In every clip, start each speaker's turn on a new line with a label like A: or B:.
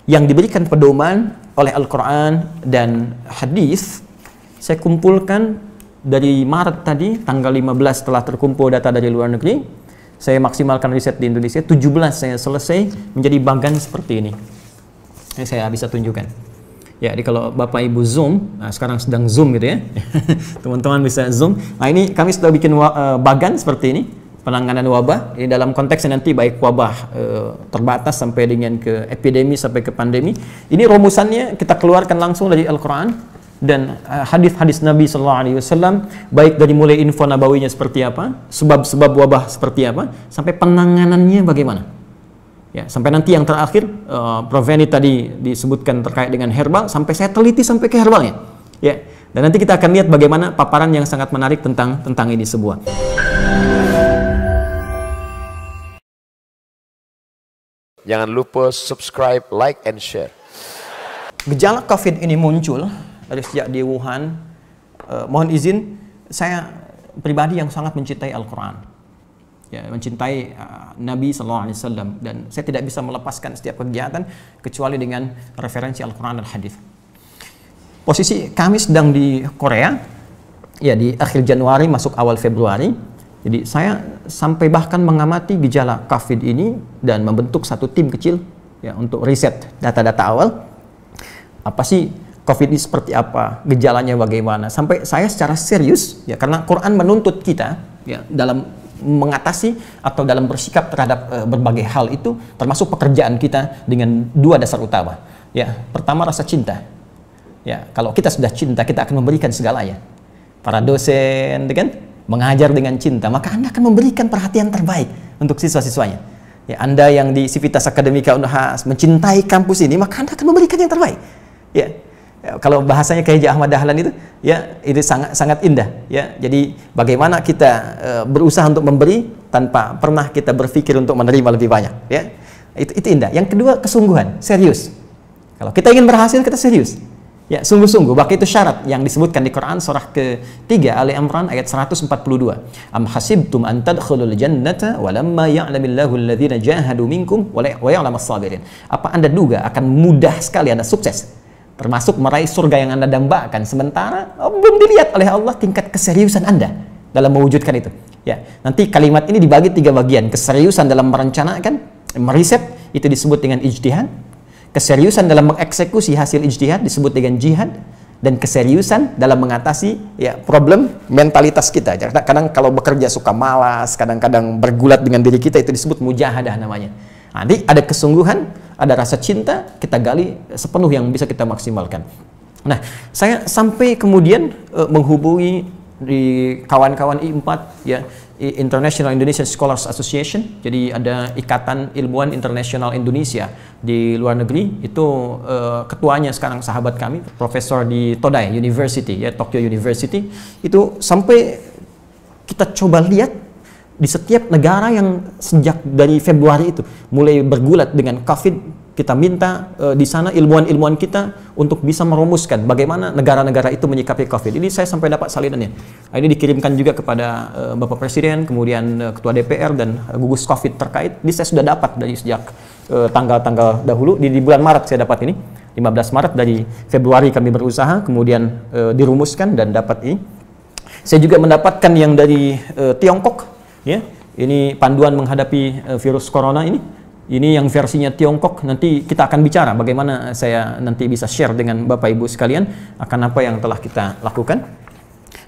A: yang diberikan pedoman oleh Al-Quran dan hadis. Saya kumpulkan dari Maret tadi, tanggal 15 setelah terkumpul data dari luar negeri, saya maksimalkan riset di Indonesia, 17 saya selesai menjadi bagan seperti ini. Ini saya bisa tunjukkan. Ya, jadi kalau Bapak Ibu Zoom, nah sekarang sedang Zoom gitu ya, teman-teman bisa Zoom. Nah ini kami sudah bikin bagan seperti ini, penanganan wabah. Ini dalam konteksnya nanti baik wabah terbatas sampai dengan ke epidemi sampai ke pandemi. Ini rumusannya kita keluarkan langsung dari Al-Quran dan hadis-hadis Nabi SAW, baik dari mulai info nabawinya seperti apa, sebab-sebab wabah seperti apa, sampai penanganannya bagaimana. Ya, sampai nanti yang terakhir, Prof. Veni tadi disebutkan terkait dengan herbal, sampai saya teliti sampai ke herbalnya. Ya, dan nanti kita akan lihat bagaimana paparan yang sangat menarik tentang ini sebuah.
B: Jangan lupa subscribe, like, and share.
A: Gejala COVID ini muncul dari sejak di Wuhan. Mohon izin, saya pribadi yang sangat mencintai Al-Quran, ya, mencintai Nabi SAW, dan saya tidak bisa melepaskan setiap kegiatan kecuali dengan referensi Al-Quran dan hadis. Posisi kami sedang di Korea, ya, di akhir Januari masuk awal Februari. Jadi saya sampai bahkan mengamati gejala COVID ini dan membentuk satu tim kecil, ya, untuk riset data-data awal. Apa sih COVID ini, seperti apa, gejalanya bagaimana, sampai saya secara serius, ya, karena Quran menuntut kita, ya, dalam mengatasi atau dalam bersikap terhadap berbagai hal itu, termasuk pekerjaan kita dengan dua dasar utama. Ya, pertama rasa cinta. Ya, kalau kita sudah cinta, kita akan memberikan segalanya. Para dosen, kan, mengajar dengan cinta, maka Anda akan memberikan perhatian terbaik untuk siswa-siswanya. Ya, Anda yang di Civitas Akademika Unhas mencintai kampus ini, maka Anda akan memberikan yang terbaik. Ya. Kalau bahasanya kayak Ahmad Dahlan itu, ya, itu sangat indah, ya. Jadi bagaimana kita berusaha untuk memberi tanpa pernah kita berpikir untuk menerima lebih banyak, ya. Itu indah. Yang kedua, kesungguhan, serius. Kalau kita ingin berhasil, kita serius, ya, sungguh-sungguh. Bahkan itu syarat yang disebutkan di Quran surah ke-3 Ali Imran ayat 142. Am hasibtum an tadkhulul jannata walamma ya'lamillahu alladhina jahadu minkum wa ya'lamas sabirin. Apa Anda duga akan mudah sekali Anda sukses, termasuk meraih surga yang Anda dambakan, sementara belum dilihat oleh Allah tingkat keseriusan Anda dalam mewujudkan itu. Ya, nanti kalimat ini dibagi 3 bagian. Keseriusan dalam merencanakan, meriset, itu disebut dengan ijtihad. Keseriusan dalam mengeksekusi hasil ijtihad disebut dengan jihad. Dan keseriusan dalam mengatasi, ya, problem mentalitas kita. Kadang kalau bekerja suka malas, kadang-kadang bergulat dengan diri kita, itu disebut mujahadah namanya. Nanti ada kesungguhan, ada rasa cinta, kita gali sepenuh yang bisa kita maksimalkan. Nah, saya sampai kemudian menghubungi di kawan-kawan I4, ya, International Indonesian Scholars Association. Jadi ada Ikatan Ilmuwan Internasional Indonesia di luar negeri. Itu ketuanya sekarang sahabat kami, profesor di Todai University, ya, Tokyo University. Itu sampai kita coba lihat di setiap negara yang sejak dari Februari itu mulai bergulat dengan COVID, kita minta di sana ilmuwan-ilmuwan kita untuk bisa merumuskan bagaimana negara-negara itu menyikapi COVID. Ini saya sampai dapat salinannya. Ini dikirimkan juga kepada Bapak Presiden, kemudian Ketua DPR dan gugus COVID terkait. Ini saya sudah dapat dari sejak tanggal-tanggal dahulu. Di bulan Maret saya dapat ini, 15 Maret, dari Februari kami berusaha, kemudian dirumuskan dan dapat ini. Saya juga mendapatkan yang dari Tiongkok. Ya, ini panduan menghadapi virus corona ini. Ini yang versinya Tiongkok. Nanti kita akan bicara bagaimana saya nanti bisa share dengan Bapak Ibu sekalian akan apa yang telah kita lakukan.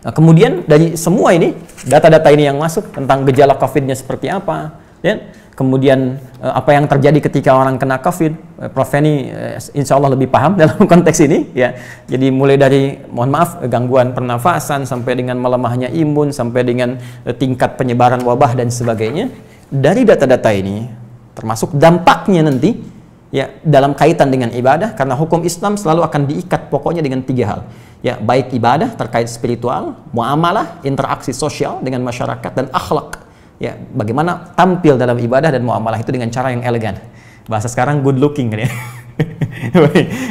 A: Nah, kemudian dari semua ini, data-data ini yang masuk tentang gejala COVID-nya seperti apa, ya. Kemudian apa yang terjadi ketika orang kena COVID, Prof. Veni insya Allah lebih paham dalam konteks ini, ya. Jadi mulai dari, mohon maaf, gangguan pernafasan, sampai dengan melemahnya imun, sampai dengan tingkat penyebaran wabah dan sebagainya. Dari data-data ini, termasuk dampaknya nanti, ya, dalam kaitan dengan ibadah, karena hukum Islam selalu akan diikat pokoknya dengan 3 hal. Ya, baik ibadah terkait spiritual, muamalah, interaksi sosial dengan masyarakat, dan akhlak. Ya, bagaimana tampil dalam ibadah dan muamalah itu dengan cara yang elegan. Bahasa sekarang good looking, kan, ya.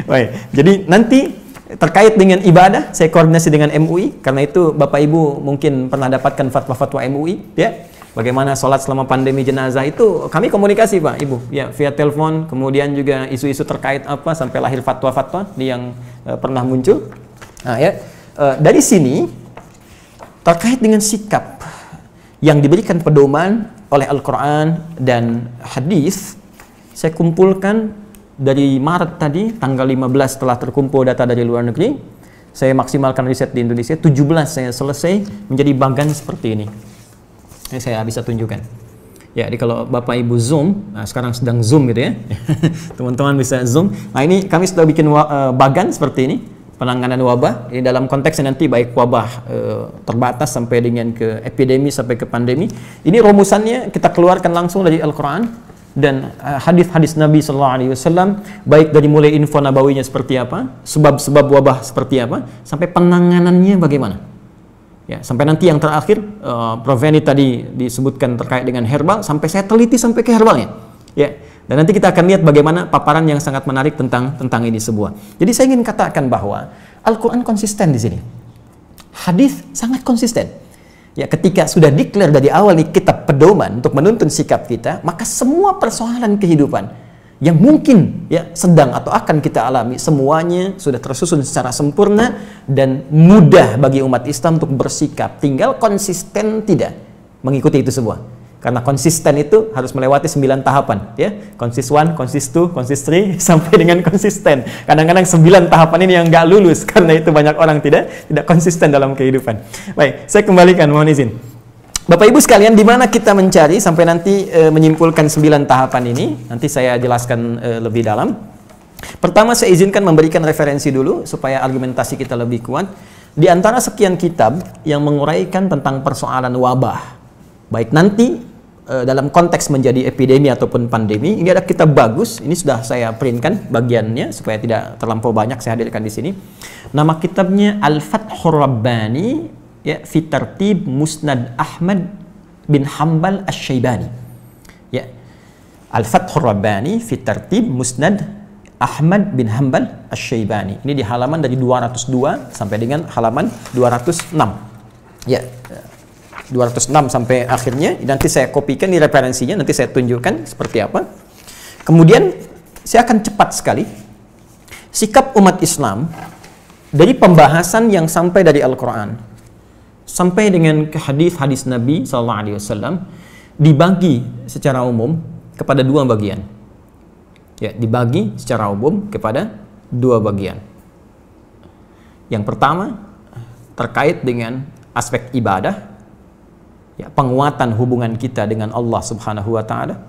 A: Baik. Jadi nanti terkait dengan ibadah, saya koordinasi dengan MUI, karena itu Bapak Ibu mungkin pernah dapatkan fatwa-fatwa MUI, ya, bagaimana sholat selama pandemi jenazah itu kami komunikasi Pak Ibu ya via telepon, kemudian juga isu-isu terkait apa sampai lahir fatwa-fatwa yang pernah muncul. Nah ya dari sini terkait dengan sikap yang diberikan pedoman oleh Al-Quran dan hadis, saya kumpulkan dari Maret tadi, tanggal 15 setelah terkumpul data dari luar negeri, saya maksimalkan riset di Indonesia, 17 saya selesai menjadi bagan seperti ini. Ini saya bisa tunjukkan. Ya, jadi kalau Bapak Ibu Zoom, nah sekarang sedang Zoom gitu ya, teman-teman bisa Zoom. Nah ini kami sudah bikin bagan seperti ini, penanganan wabah. Ini dalam konteksnya nanti baik wabah terbatas sampai dengan ke epidemi sampai ke pandemi. Ini rumusannya kita keluarkan langsung dari Al-Quran dan hadis-hadis Nabi SAW, baik dari mulai info nabawinya seperti apa, sebab-sebab wabah seperti apa, sampai penanganannya bagaimana. Ya, sampai nanti yang terakhir, Prof. Veni tadi disebutkan terkait dengan herbal, sampai saya teliti sampai ke herbalnya. Ya, dan nanti kita akan lihat bagaimana paparan yang sangat menarik tentang ini sebuah. Jadi saya ingin katakan bahwa Al-Quran konsisten di sini. Hadis sangat konsisten. Ya, ketika sudah declare dari awal nih kitab pedoman untuk menuntun sikap kita, maka semua persoalan kehidupan yang mungkin ya sedang atau akan kita alami semuanya sudah tersusun secara sempurna dan mudah bagi umat Islam untuk bersikap. Tinggal konsisten tidak mengikuti itu semua. Karena konsisten itu harus melewati 9 tahapan ya. Konsis 1, konsis 2, konsis 3 sampai dengan konsisten. Kadang-kadang 9 tahapan ini yang nggak lulus karena itu banyak orang tidak konsisten dalam kehidupan. Baik, saya kembalikan, mohon izin. Bapak Ibu sekalian, di mana kita mencari sampai nanti menyimpulkan 9 tahapan ini? Nanti saya jelaskan lebih dalam. Pertama saya izinkan memberikan referensi dulu supaya argumentasi kita lebih kuat. Di antara sekian kitab yang menguraikan tentang persoalan wabah, baik nanti dalam konteks menjadi epidemi ataupun pandemi, ini ada kitab bagus. Ini sudah saya printkan bagiannya supaya tidak terlampau banyak saya hadirkan di sini. Nama kitabnya Al-Fathur Rabbani ya fi Tartib Musnad Ahmad bin Hanbal Asy-Syaibani. Ya. Al-Fathur Rabbani fi Tartib Musnad Ahmad bin Hanbal Asy-Syaibani. Ini di halaman dari 202 sampai dengan halaman 206. Ya. 206 sampai akhirnya, nanti saya kopikan di referensinya, nanti saya tunjukkan seperti apa. Kemudian saya akan cepat sekali sikap umat Islam dari pembahasan yang sampai dari Al-Quran sampai dengan ke hadis-hadis Nabi SAW dibagi secara umum kepada 2 bagian. Ya, dibagi secara umum kepada 2 bagian. Yang pertama terkait dengan aspek ibadah, ya, penguatan hubungan kita dengan Allah Subhanahu wa taala.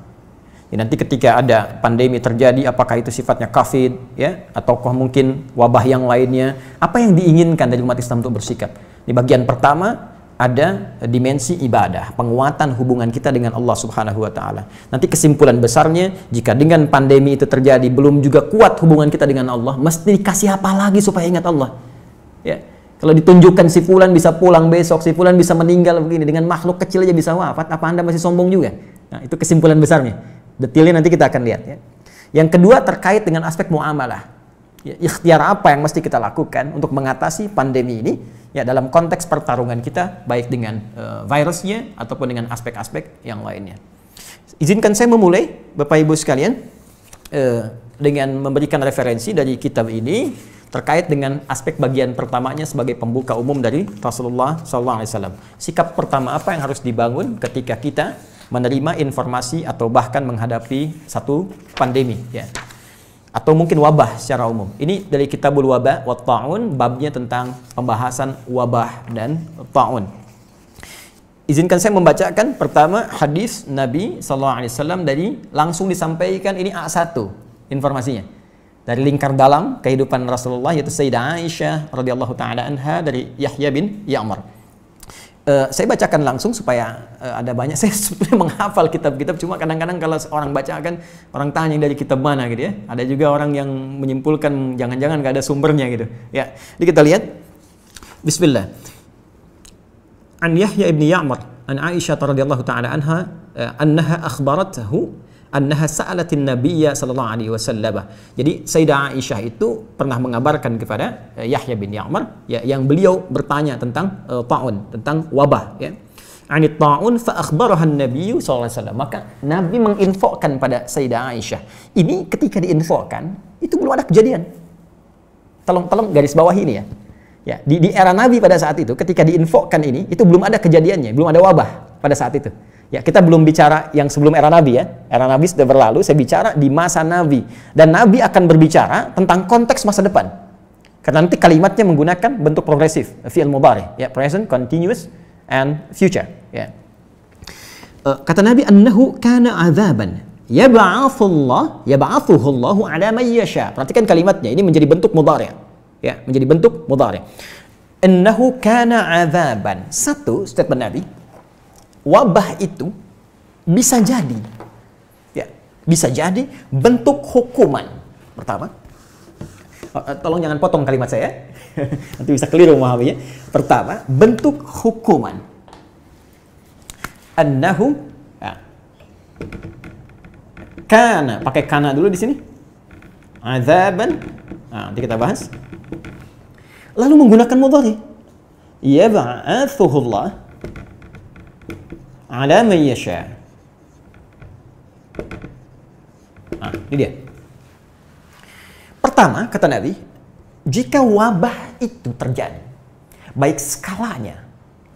A: Ya, nanti ketika ada pandemi terjadi, apakah itu sifatnya COVID ya ataukah mungkin wabah yang lainnya, apa yang diinginkan dari umat Islam untuk bersikap. Di bagian pertama ada dimensi ibadah, penguatan hubungan kita dengan Allah Subhanahu wa taala. Nanti kesimpulan besarnya, jika dengan pandemi itu terjadi belum juga kuat hubungan kita dengan Allah, mesti dikasih apa lagi supaya ingat Allah. Ya. Kalau ditunjukkan si fulan bisa pulang besok, si fulan bisa meninggal begini, dengan makhluk kecil aja bisa wafat, apa Anda masih sombong juga? Nah, itu kesimpulan besarnya. Detailnya nanti kita akan lihat ya. Yang kedua terkait dengan aspek muamalah. Ya, ikhtiar apa yang mesti kita lakukan untuk mengatasi pandemi ini ya dalam konteks pertarungan kita baik dengan virusnya ataupun dengan aspek-aspek yang lainnya. Izinkan saya memulai Bapak Ibu sekalian dengan memberikan referensi dari kitab ini terkait dengan aspek bagian pertamanya sebagai pembuka umum dari Rasulullah SAW. Sikap pertama apa yang harus dibangun ketika kita menerima informasi atau bahkan menghadapi satu pandemi ya, atau mungkin wabah secara umum. Ini dari Kitabul Wabah wa Ta'un, babnya tentang pembahasan wabah dan ta'un. Izinkan saya membacakan pertama hadis Nabi SAW dari langsung disampaikan, ini A1 informasinya. Dari lingkar dalam kehidupan Rasulullah, yaitu Sayyidah Aisyah radhiyallahu taala anha dari Yahya bin Ya'mar. Saya bacakan langsung supaya ada banyak. Saya sebenarnya menghafal kitab-kitab, cuma kadang-kadang kalau orang bacakan orang tanya dari kitab mana gitu ya. Ada juga orang yang menyimpulkan jangan-jangan nggak ada sumbernya gitu. Ya, jadi kita lihat. Bismillah. An Yahya bin Ya'mar an Aisyah radhiyallahu taala anha annaha akhbarathu annaha sa'alatin nabiyya sallallahu alaihi wasallam. Jadi Sayyidah Aisyah itu pernah mengabarkan kepada Yahya bin Ya'mar ya, yang beliau bertanya tentang ta'un, tentang wabah ya. 'anit ta'un fa akhbaraha an-nabiy sallallahu alaihi wasallam. Maka Nabi menginfokan pada Sayyidah Aisyah. Ini ketika diinfokan, itu belum ada kejadian. Tolong garis bawah ini ya. Ya, di era Nabi pada saat itu ketika diinfokan ini, itu belum ada kejadiannya, belum ada wabah pada saat itu. Ya, kita belum bicara yang sebelum era Nabi ya. Era Nabi sudah berlalu, saya bicara di masa Nabi. Dan Nabi akan berbicara tentang konteks masa depan. Karena nanti kalimatnya menggunakan bentuk progresif, fi'il mudhari, ya, present, continuous, and future. Ya. Kata Nabi, annahu kana azaban yab'athuhu Allahu ala man yasha. Perhatikan kalimatnya, ini menjadi bentuk mudhari. Ya, menjadi bentuk mudhari. Innahu kana azaban. Satu statement Nabi, wabah itu bisa jadi, ya, bisa jadi bentuk hukuman. Pertama, tolong jangan potong kalimat saya, nanti bisa keliru memahaminya. Pertama, bentuk hukuman. Annahu, ya, kana, pakai kana dulu di sini. Azaban, nah, nanti kita bahas. Lalu menggunakan mudhari. Yab'athuhullah ala man yasha. Nah, ini dia. Pertama, kata Nabi, jika wabah itu terjadi, baik skalanya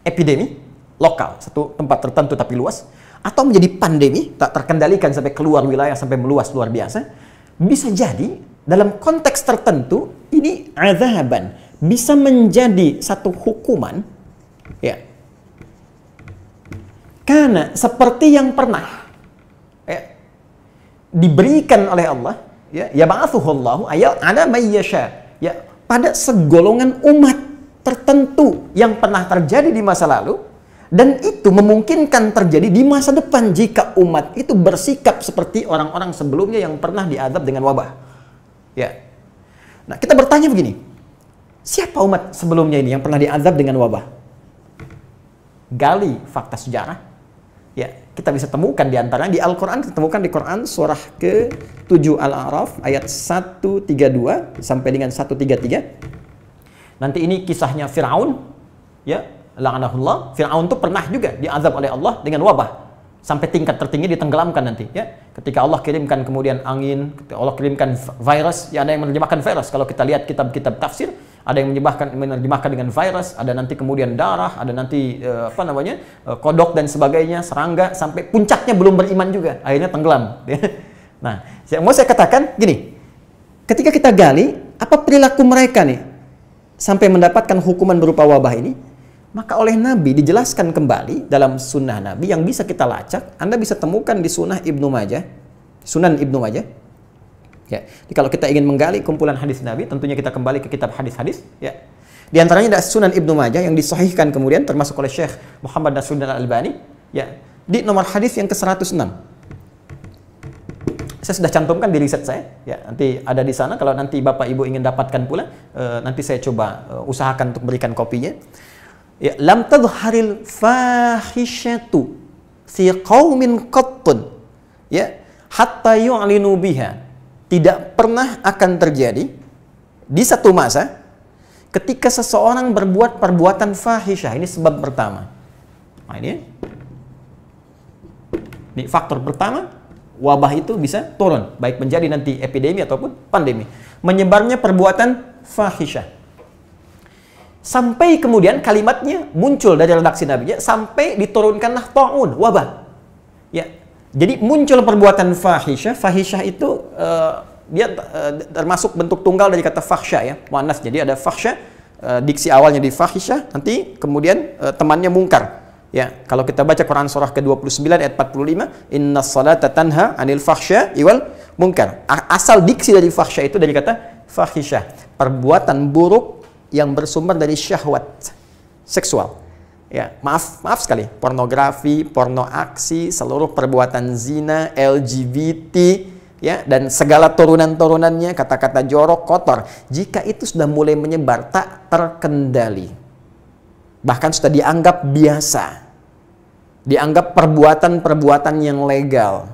A: epidemi lokal, satu tempat tertentu tapi luas, atau menjadi pandemi tak terkendalikan sampai keluar wilayah sampai meluas luar biasa, bisa jadi dalam konteks tertentu ini azaban, bisa menjadi satu hukuman, ya, karena seperti yang pernah, ya, diberikan oleh Allah, ya, yab'athuhullahu ala may yasha, ya, pada segolongan umat tertentu yang pernah terjadi di masa lalu, dan itu memungkinkan terjadi di masa depan jika umat itu bersikap seperti orang-orang sebelumnya yang pernah diazab dengan wabah. Ya. Nah, kita bertanya begini, siapa umat sebelumnya ini yang pernah diazab dengan wabah? Gali fakta sejarah. Ya, kita bisa temukan di antaranya di Al-Quran, kita temukan di Quran surah ke-7 Al-A'raf ayat 132 sampai dengan 133. Nanti ini kisahnya Fir'aun, ya, la'anahullah. Fir'aun itu pernah juga diazab oleh Allah dengan wabah sampai tingkat tertinggi ditenggelamkan nanti, ya. Ketika Allah kirimkan kemudian angin, ketika Allah kirimkan virus, ya, ada yang menerjemahkan virus. Kalau kita lihat kitab-kitab tafsir, ada yang menerjemahkan dengan virus, ada nanti kemudian darah, ada nanti kodok dan sebagainya, serangga, sampai puncaknya belum beriman juga, akhirnya tenggelam. Nah, mau saya katakan gini, ketika kita gali apa perilaku mereka nih sampai mendapatkan hukuman berupa wabah ini, maka oleh Nabi dijelaskan kembali dalam sunnah Nabi yang bisa kita lacak. Anda bisa temukan di Sunan Ibnu Majah. Ya, jadi kalau kita ingin menggali kumpulan hadis Nabi, tentunya kita kembali ke kitab hadis-hadis. Ya, di antaranya ada Sunan Ibnu Majah yang disahihkan kemudian termasuk oleh Syekh Muhammad Nasiruddin Al-Albani. Ya, di nomor hadis yang ke-106. Saya sudah cantumkan di riset saya. Ya, nanti ada di sana. Kalau nanti Bapak Ibu ingin dapatkan pula, nanti saya coba usahakan untuk berikan kopinya. Ya, lam tadhharil fahishatu fi qaumin qattun, ya, hatta yu'linu biha. Tidak pernah akan terjadi di satu masa ketika seseorang berbuat perbuatan fahisyah. Ini sebab pertama. Nah, ini faktor pertama, wabah itu bisa turun, baik menjadi nanti epidemi ataupun pandemi. Menyebarnya perbuatan fahisyah. Sampai kemudian kalimatnya muncul dari redaksi Nabi, sampai diturunkanlah ta'un, wabah. Ya, jadi muncul perbuatan fahisyah. Fahisyah itu dia termasuk bentuk tunggal dari kata fakhsya, ya, muannas. Jadi ada fakhsya, diksi awalnya di fahisyah, nanti kemudian temannya mungkar. Ya, kalau kita baca Quran surah ke-29 ayat 45, innas salata tanha 'anil fakhsya'i wal munkar. Asal diksi dari fakhsya itu dari kata fahisyah, perbuatan buruk yang bersumber dari syahwat seksual. Ya, maaf sekali, pornografi, porno aksi, seluruh perbuatan zina, LGBT, ya, dan segala turunan-turunannya, kata-kata jorok, kotor. Jika itu sudah mulai menyebar tak terkendali, bahkan sudah dianggap biasa, dianggap perbuatan-perbuatan yang legal,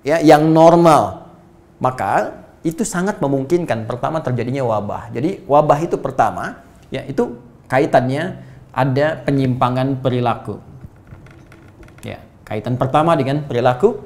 A: ya, yang normal, maka itu sangat memungkinkan pertama terjadinya wabah. Jadi wabah itu pertama, ya, itu kaitannya ada penyimpangan perilaku. Kaitan pertama dengan perilaku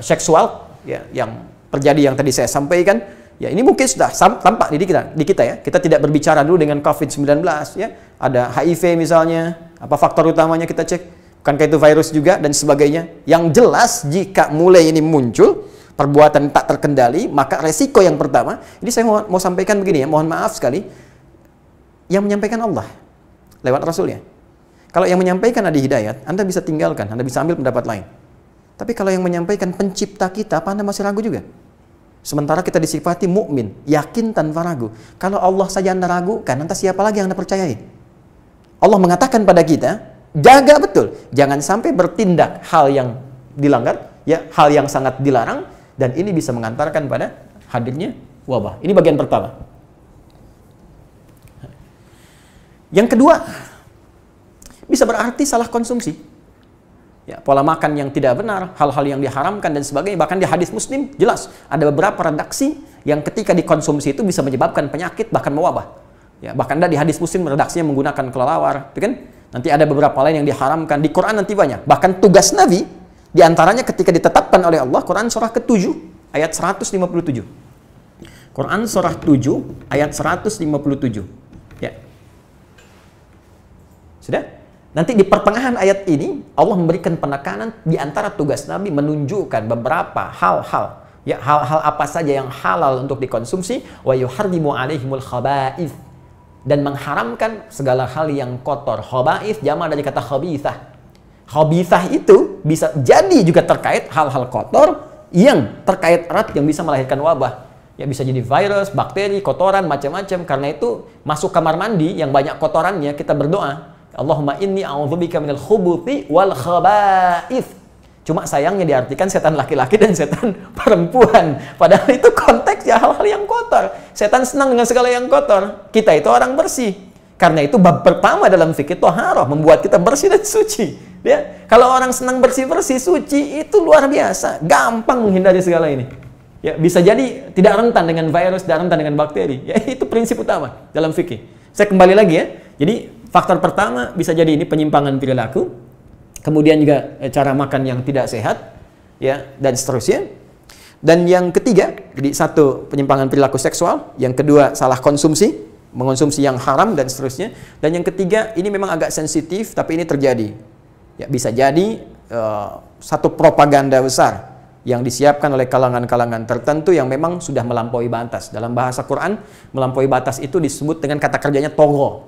A: seksual ya, yang terjadi yang tadi saya sampaikan. Ya, ini mungkin sudah tampak di kita ya. Kita tidak berbicara dulu dengan COVID-19 ya. Ada HIV misalnya, apa faktor utamanya kita cek. Bukankah itu virus juga dan sebagainya. Yang jelas jika mulai ini muncul perbuatan tak terkendali, maka resiko yang pertama, ini saya mau sampaikan begini ya, mohon maaf sekali, yang menyampaikan Allah lewat Rasulnya. Kalau yang menyampaikan ada hidayat, Anda bisa tinggalkan, Anda bisa ambil pendapat lain. Tapi kalau yang menyampaikan pencipta kita, apa Anda masih ragu juga? Sementara kita disifati mukmin, yakin tanpa ragu. Kalau Allah saja Anda ragukan, nanti siapa lagi yang Anda percayai? Allah mengatakan pada kita, jaga betul, jangan sampai bertindak hal yang dilanggar, ya, hal yang sangat dilarang, dan ini bisa mengantarkan pada hadirnya wabah. Ini bagian pertama. Yang kedua, bisa berarti salah konsumsi. Ya, pola makan yang tidak benar, hal-hal yang diharamkan dan sebagainya. Bahkan di hadis Muslim jelas ada beberapa redaksi yang ketika dikonsumsi itu bisa menyebabkan penyakit bahkan mewabah. Ya, bahkan di hadis Muslim redaksinya menggunakan kelelawar, kan? Nanti ada beberapa lain yang diharamkan. Di Quran nanti banyak. Bahkan tugas Nabi di antaranya ketika ditetapkan oleh Allah, Quran surah ke-7 ayat 157. Quran surah 7 ayat 157. Ya. Sudah? Nanti di pertengahan ayat ini Allah memberikan penekanan di antara tugas Nabi menunjukkan beberapa hal-hal, ya, hal-hal apa saja yang halal untuk dikonsumsi, wa yuharrimu alaihimul khaba'ith, dan mengharamkan segala hal yang kotor. Khaba'ith jamak dari kata khabithah. Khabithah itu bisa jadi juga terkait hal-hal kotor yang terkait erat yang bisa melahirkan wabah. Ya, bisa jadi virus, bakteri, kotoran, macam-macam. Karena itu masuk kamar mandi yang banyak kotorannya, kita berdoa, Allahumma inni a'udzubika minal khubuthi wal khaba'ith. Cuma sayangnya diartikan setan laki-laki dan setan perempuan. Padahal itu konteksnya hal-hal yang kotor. Setan senang dengan segala yang kotor. Kita itu orang bersih. Karena itu bab pertama dalam fikih thaharah, membuat kita bersih dan suci. Ya, kalau orang senang bersih-bersih, suci, itu luar biasa, gampang menghindari segala ini. Ya, bisa jadi tidak rentan dengan virus, tidak rentan dengan bakteri. Ya, itu prinsip utama dalam fikih. Saya kembali lagi ya. Jadi faktor pertama bisa jadi ini penyimpangan perilaku, kemudian juga cara makan yang tidak sehat, ya, dan seterusnya. Dan yang ketiga, jadi satu penyimpangan perilaku seksual, yang kedua salah konsumsi, mengonsumsi yang haram dan seterusnya. Dan yang ketiga, ini memang agak sensitif, tapi ini terjadi. Ya, bisa jadi satu propaganda besar yang disiapkan oleh kalangan-kalangan tertentu yang memang sudah melampaui batas. Dalam bahasa Quran, melampaui batas itu disebut dengan kata kerjanya togo.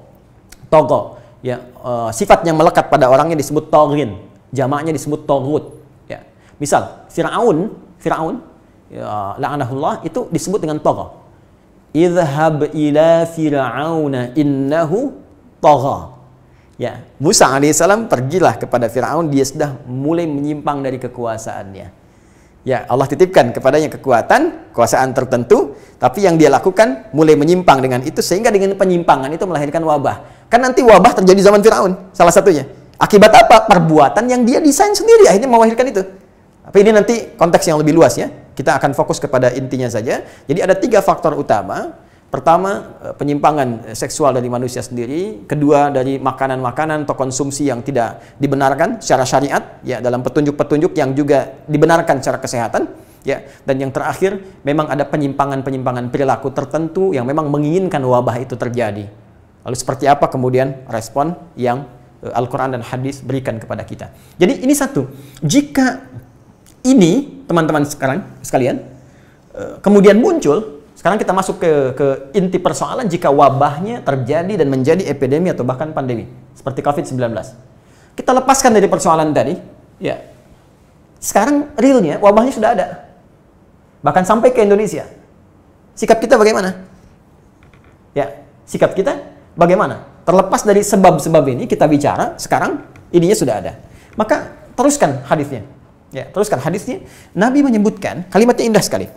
A: Togo, ya, sifat yang melekat pada orangnya disebut toghin, jamaknya disebut togut. Ya. Misal, Fir'aun, ya, la'anahullah, itu disebut dengan togo. Idhhab ila fir'auna innahu tagha. Ya, Musa alaihissalam pergilah kepada Fir'aun, dia sudah mulai menyimpang dari kekuasaannya. Ya, Allah titipkan kepadanya kekuasaan tertentu, tapi yang dia lakukan mulai menyimpang dengan itu, sehingga dengan penyimpangan itu melahirkan wabah. Kan nanti wabah terjadi zaman Fir'aun, salah satunya. Akibat apa? Perbuatan yang dia desain sendiri akhirnya melahirkan itu. Tapi ini nanti konteks yang lebih luas ya. Kita akan fokus kepada intinya saja. Jadi ada 3 faktor utama. Pertama, penyimpangan seksual dari manusia sendiri. Kedua, dari makanan-makanan atau konsumsi yang tidak dibenarkan secara syariat, ya, dalam petunjuk-petunjuk yang juga dibenarkan secara kesehatan, ya. Dan yang terakhir, memang ada penyimpangan-penyimpangan perilaku tertentu yang memang menginginkan wabah itu terjadi. Lalu seperti apa kemudian respon yang Al-Quran dan hadis berikan kepada kita. Jadi ini satu, jika ini teman-teman sekalian kemudian muncul, sekarang kita masuk ke inti persoalan jika wabahnya terjadi dan menjadi epidemi atau bahkan pandemi seperti COVID-19. Kita lepaskan dari persoalan tadi, ya. Sekarang realnya wabahnya sudah ada. Bahkan sampai ke Indonesia. Sikap kita bagaimana? Ya, sikap kita bagaimana? Terlepas dari sebab-sebab ini kita bicara, sekarang ininya sudah ada. Maka teruskan hadisnya. Ya, teruskan hadisnya. Nabi menyebutkan kalimatnya indah sekali.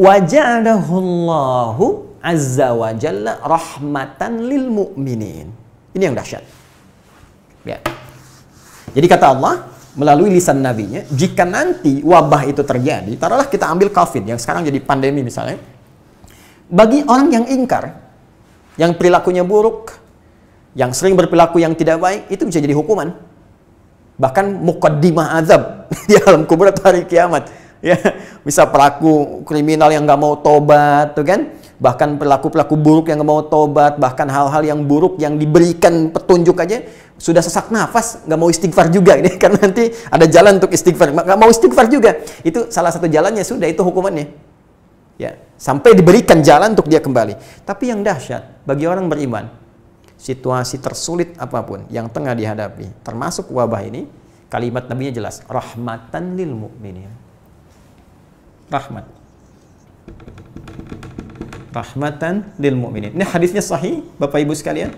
A: Wa ja'alahullahu azza wa jalla rahmatan lil mu'minin. Ini yang dahsyat. Ya. Jadi kata Allah melalui lisan nabinya, jika nanti wabah itu terjadi, taruhlah kita ambil COVID yang sekarang jadi pandemi misalnya. Bagi orang yang ingkar, yang perilakunya buruk, yang sering berperilaku yang tidak baik, itu bisa jadi hukuman. bahkan muqaddimah azab di alam kubur atau hari kiamat. Ya, bisa pelaku kriminal yang nggak mau tobat, tuh kan? Bahkan pelaku-pelaku buruk yang nggak mau tobat, bahkan hal-hal yang buruk yang diberikan petunjuk aja sudah sesak nafas, nggak mau istighfar juga ini, karena nanti ada jalan untuk istighfar, nggak mau istighfar juga. Itu salah satu jalannya, sudah itu hukumannya. Ya, sampai diberikan jalan untuk dia kembali. Tapi yang dahsyat bagi orang beriman, situasi tersulit apapun yang tengah dihadapi, termasuk wabah ini, kalimat Nabi-nya jelas, rahmatan lil mu'minin. Rahmatan lil mu'minin. Ini hadisnya sahih, Bapak Ibu sekalian.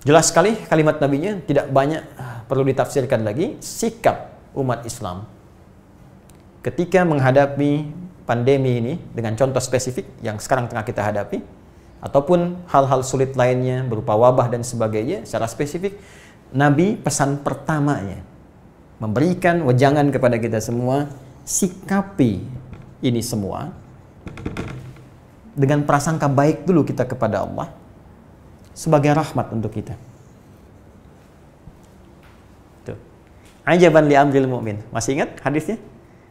A: Jelas sekali kalimat Nabi-nya, tidak banyak perlu ditafsirkan lagi. Sikap umat Islam ketika menghadapi pandemi ini dengan contoh spesifik yang sekarang tengah kita hadapi, ataupun hal-hal sulit lainnya berupa wabah dan sebagainya, secara spesifik Nabi pesan pertamanya memberikan wejangan kepada kita semua, sikapi ini semua dengan prasangka baik dulu kita kepada Allah sebagai rahmat untuk kita. Tuh. Ajaban li amril mu'min. Masih ingat hadisnya?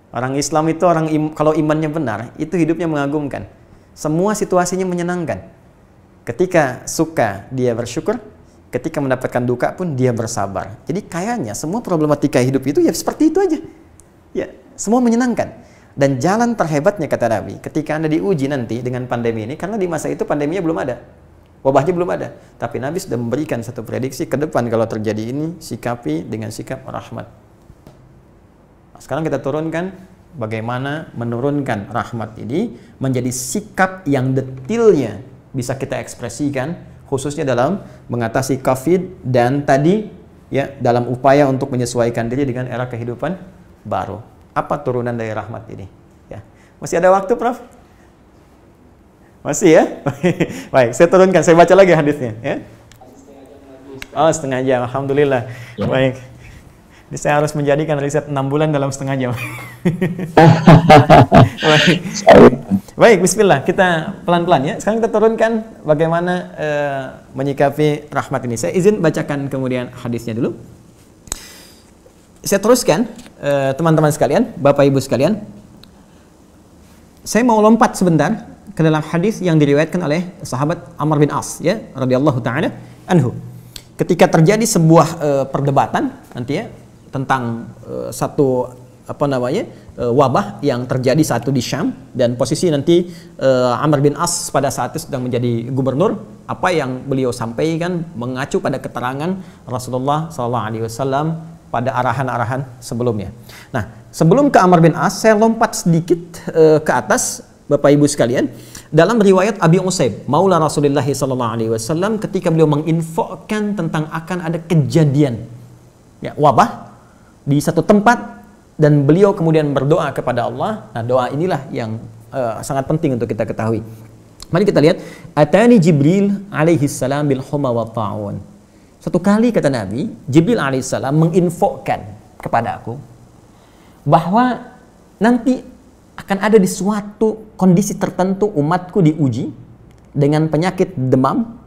A: Orang Islam itu kalau imannya benar, itu hidupnya mengagumkan. Semua situasinya menyenangkan. Ketika suka dia bersyukur, ketika mendapatkan duka pun dia bersabar. Jadi kayaknya semua problematika hidup itu ya seperti itu aja. Ya, semua menyenangkan. Dan jalan terhebatnya kata Nabi, ketika Anda diuji nanti dengan pandemi ini, karena di masa itu pandeminya belum ada. Wabahnya belum ada. Tapi Nabi sudah memberikan satu prediksi ke depan kalau terjadi ini, sikapi dengan sikap rahmat. Nah, sekarang kita turunkan bagaimana menurunkan rahmat ini menjadi sikap yang detailnya bisa kita ekspresikan, khususnya dalam mengatasi COVID dan tadi ya dalam upaya untuk menyesuaikan diri dengan era kehidupan baru. Apa turunan dari rahmat ini? Ya. Masih ada waktu, Prof? Masih ya? Baik, saya turunkan, saya baca lagi hadisnya ya. Oh, setengah jam. Alhamdulillah. Ya. Baik. Jadi saya harus menjadikan riset 6 bulan dalam setengah jam. Baik. Baik, bismillah. Kita pelan-pelan ya. Sekarang kita turunkan bagaimana menyikapi rahmat ini. Saya izin bacakan kemudian hadisnya dulu. Saya teruskan, teman-teman sekalian, Bapak Ibu sekalian. Saya mau lompat sebentar ke dalam hadis yang diriwayatkan oleh sahabat Amr bin As ya, radhiyallahu taala anhu. Ketika terjadi sebuah perdebatan nanti ya tentang satu wabah yang terjadi saat itu di Syam, dan posisi nanti Amr bin As pada saat itu sedang menjadi gubernur. Apa yang beliau sampaikan mengacu pada keterangan Rasulullah SAW pada arahan-arahan sebelumnya. Nah, sebelum ke Amr bin As, saya lompat sedikit ke atas, Bapak Ibu sekalian, dalam riwayat Abi Usaib, Maula Rasulullah SAW, ketika beliau menginfokan tentang akan ada kejadian ya, wabah di satu tempat, dan beliau kemudian berdoa kepada Allah. Nah, doa inilah yang sangat penting untuk kita ketahui. Mari kita lihat, Atani Jibril alaihi salam bil huma wa ta'un. Satu kali kata Nabi, Jibril alaihi salam menginfokan kepada aku bahwa nanti akan ada di suatu kondisi tertentu umatku diuji dengan penyakit demam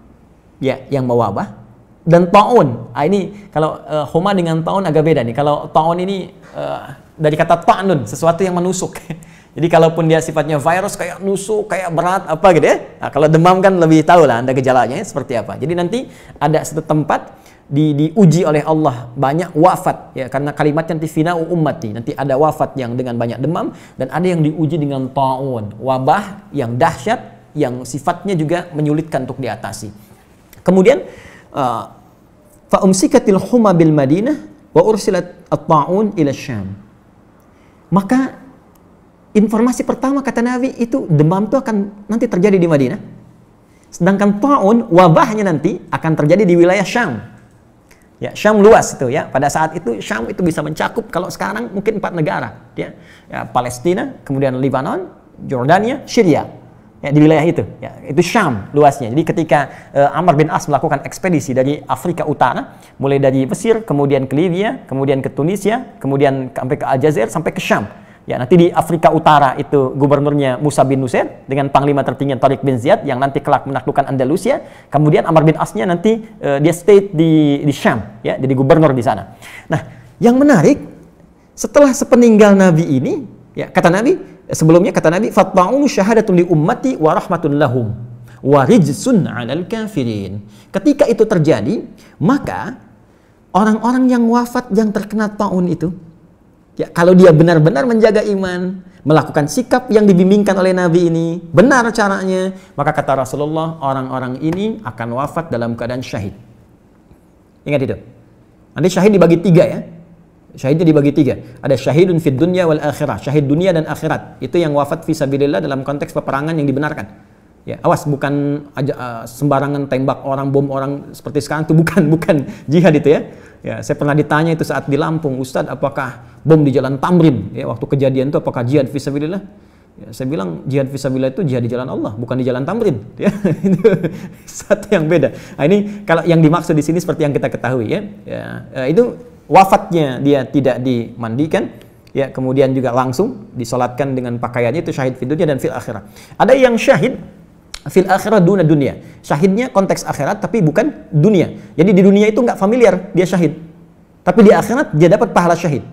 A: ya yang mewabah dan taun. Ini kalau homa dengan taun agak beda nih. Kalau taun ini dari kata ta'nun, sesuatu yang menusuk. Jadi kalaupun dia sifatnya virus kayak nusuk, kayak berat apa gitu ya. Nah, kalau demam kan lebih tahu lah Anda gejalanya seperti apa. Jadi nanti ada satu tempat diuji oleh Allah, banyak wafat ya, karena kalimatnya nanti fina'u ummati, nanti ada wafat yang dengan banyak demam, dan ada yang diuji dengan ta'un, wabah yang dahsyat yang sifatnya juga menyulitkan untuk diatasi. Kemudian fa umsikatil huma bil Madinah wa ursilat at-ta'un ila Syam. Maka informasi pertama kata Nabi itu demam itu akan nanti terjadi di Madinah. Sedangkan ta'un wabahnya nanti akan terjadi di wilayah Syam. Ya, Syam luas itu ya. Pada saat itu Syam itu bisa mencakup, kalau sekarang mungkin 4 negara ya. Ya, Palestina, kemudian Lebanon, Jordania, Syria. Ya, di wilayah itu ya, itu Syam luasnya. Jadi ketika Amr bin As melakukan ekspedisi dari Afrika Utara, mulai dari Mesir, kemudian ke Libya, kemudian ke Tunisia, kemudian sampai ke Aljazair, sampai ke Syam. Ya, nanti di Afrika Utara itu gubernurnya Musa bin Nusair dengan panglima tertinggi Tariq bin Ziyad yang nanti kelak menaklukkan Andalusia. Kemudian Amr bin As-nya nanti dia stay di Syam, ya, jadi gubernur di sana. Nah, yang menarik setelah sepeninggal Nabi ini, ya, kata Nabi sebelumnya kata Nabi, "Fatta'unu syahadatun li ummati wa rahmatun lahum wa rijsun 'alal kafirin." Ketika itu terjadi, maka orang-orang yang wafat yang terkena taun itu, ya, kalau dia benar-benar menjaga iman, melakukan sikap yang dibimbingkan oleh Nabi ini, benar caranya, maka kata Rasulullah, orang-orang ini akan wafat dalam keadaan syahid. Ingat itu. Nanti syahid dibagi 3 ya. Syahidnya dibagi 3. Ada syahidun fid dunya wal akhirah, syahid dunia dan akhirat. Itu yang wafat fisabilillah dalam konteks peperangan yang dibenarkan. Ya, awas, bukan sembarangan tembak orang, bom orang seperti sekarang itu, bukan jihad itu ya. Ya, saya pernah ditanya itu saat di Lampung, Ustadz, apakah bom di Jalan Tamrin ya waktu kejadian itu apakah jihad fisabilillah? Ya, saya bilang jihad fisabilillah itu jihad di jalan Allah, bukan di Jalan Tamrin. Ya, itu satu yang beda. Nah, ini kalau yang dimaksud di sini seperti yang kita ketahui ya. Itu wafatnya dia tidak dimandikan, ya, kemudian juga langsung disolatkan dengan pakaiannya, itu syahid fid dunya dan fil akhirah. Ada yang syahid fil akhirah duna dunia. Syahidnya konteks akhirat tapi bukan dunia. Jadi di dunia itu nggak familiar dia syahid. Tapi di akhirat dia dapat pahala syahid.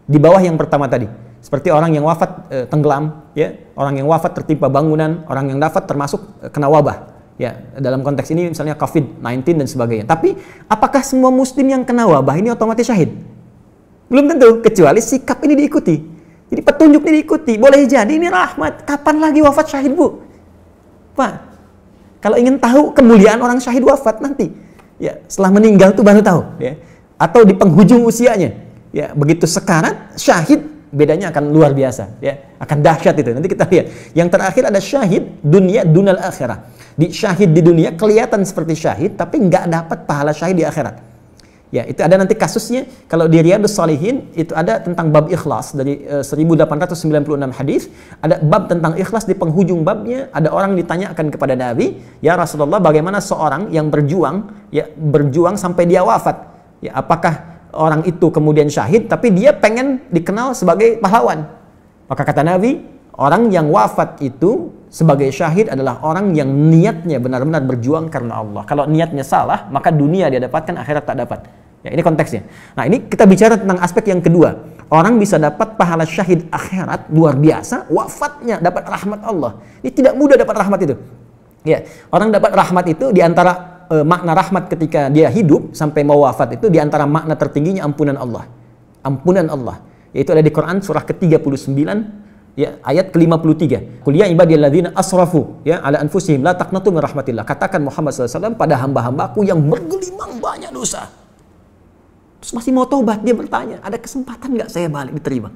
A: Di bawah yang pertama tadi. Seperti orang yang wafat tenggelam, ya, orang yang wafat tertimpa bangunan, orang yang wafat termasuk kena wabah. Ya, dalam konteks ini misalnya COVID-19 dan sebagainya. Tapi apakah semua muslim yang kena wabah ini otomatis syahid? Belum tentu, kecuali sikap ini diikuti. Jadi petunjuk ini diikuti. Boleh jadi ini rahmat. Kapan lagi wafat syahid, Bu? Pak, kalau ingin tahu kemuliaan orang syahid wafat nanti, ya, setelah meninggal tuh baru tahu, ya, atau di penghujung usianya, ya, begitu sekarat syahid bedanya akan luar biasa, ya, akan dahsyat itu. Nanti kita lihat. Yang terakhir ada syahid dunia dunal akhirah. Di syahid di dunia kelihatan seperti syahid, tapi nggak dapat pahala syahid di akhirat. Ya, itu ada nanti kasusnya kalau di Riyadhus Shalihin itu ada tentang bab ikhlas dari 1896 hadis, ada bab tentang ikhlas di penghujung babnya ada orang ditanyakan kepada Nabi, "Ya Rasulullah, bagaimana seorang yang berjuang sampai dia wafat? Ya, apakah orang itu kemudian syahid tapi dia pengen dikenal sebagai pahlawan?" Maka kata Nabi, orang yang wafat itu sebagai syahid adalah orang yang niatnya benar-benar berjuang karena Allah. Kalau niatnya salah, maka dunia dia dapatkan, akhirat tak dapat. Ya, ini konteksnya. Nah, ini kita bicara tentang aspek yang kedua. Orang bisa dapat pahala syahid akhirat luar biasa, wafatnya dapat rahmat Allah. Ini tidak mudah dapat rahmat itu. Ya, orang dapat rahmat itu di antara makna rahmat ketika dia hidup sampai mau wafat itu di antara makna tertingginya ampunan Allah. Ampunan Allah. Yaitu ada di Quran surah ke-39 ya, ayat ke-53. Qul ya ibadiyalladzina asrafu ya ala anfusihim la taqnatu min rahmatillah. Katakan Muhammad SAW pada hamba-hambaku yang bergelimang banyak dosa. Terus masih mau tobat, dia bertanya, ada kesempatan nggak saya balik diterima?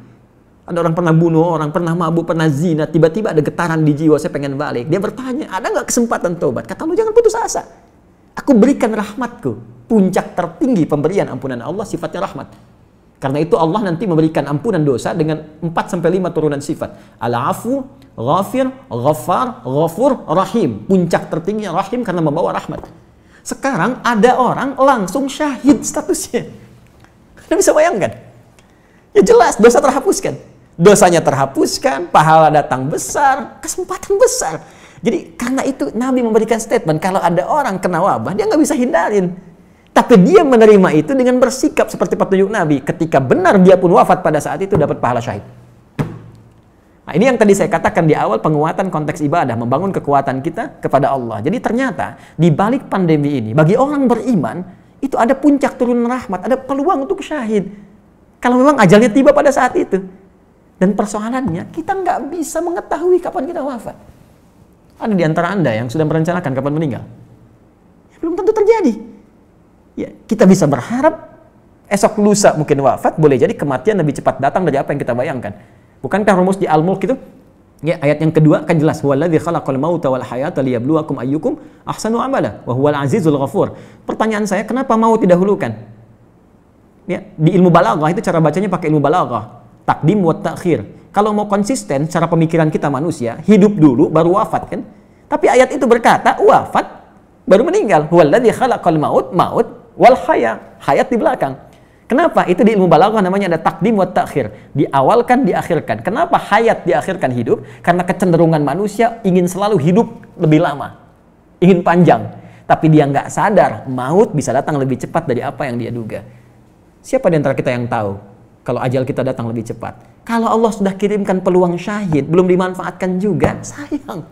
A: Ada orang pernah bunuh orang, pernah mabuk, pernah zina, tiba-tiba ada getaran di jiwa, saya pengen balik. Dia bertanya, ada nggak kesempatan tobat? Kata lu, jangan putus asa. Aku berikan rahmatku. Puncak tertinggi pemberian ampunan Allah sifatnya rahmat. Karena itu Allah nanti memberikan ampunan dosa dengan 4-5 turunan sifat. Al-afu, ghafir, ghaffar, ghafur, rahim. Puncak tertinggi rahim karena membawa rahmat. Sekarang ada orang langsung syahid statusnya. Anda bisa bayangkan? Ya jelas, dosa terhapuskan. Dosanya terhapuskan, pahala datang besar, kesempatan besar. Jadi karena itu Nabi memberikan statement, kalau ada orang kena wabah, dia nggak bisa hindarin. Tapi dia menerima itu dengan bersikap seperti petunjuk Nabi. Ketika benar dia pun wafat pada saat itu dapat pahala syahid. Nah, ini yang tadi saya katakan di awal, penguatan konteks ibadah, membangun kekuatan kita kepada Allah. Jadi ternyata di balik pandemi ini, bagi orang beriman, itu ada puncak turunan rahmat, ada peluang untuk syahid. Kalau memang ajalnya tiba pada saat itu. Dan persoalannya, kita nggak bisa mengetahui kapan kita wafat. Ada di antara Anda yang sudah merencanakan kapan meninggal? Ya, belum tentu terjadi. Ya, kita bisa berharap esok lusa mungkin wafat, boleh jadi kematian lebih cepat datang dari apa yang kita bayangkan. Bukankah rumus di Al-Mulk itu? Ya, ayat yang kedua kan jelas, "Huwallazi khalaqal mauta wal hayata liyabluwakum ayyukum ahsanu amala wa huwal azizul ghafur." Pertanyaan saya, kenapa maut didahulukan? Ya, di ilmu balaghah itu cara bacanya pakai ilmu balaghah, takdim wa ta'khir. Kalau mau konsisten secara pemikiran kita manusia, hidup dulu baru wafat kan? Tapi ayat itu berkata wafat baru meninggal. Huwallazi khalaqal maut wal haya, hayat di belakang. Kenapa? Itu di ilmu balaghah namanya ada takdim wa ta'khir. Diawalkan, diakhirkan. Kenapa hayat diakhirkan hidup? Karena kecenderungan manusia ingin selalu hidup lebih lama. Ingin panjang. Tapi dia nggak sadar, maut bisa datang lebih cepat dari apa yang dia duga. Siapa di antara kita yang tahu kalau ajal kita datang lebih cepat? Kalau Allah sudah kirimkan peluang syahid, belum dimanfaatkan juga, sayang.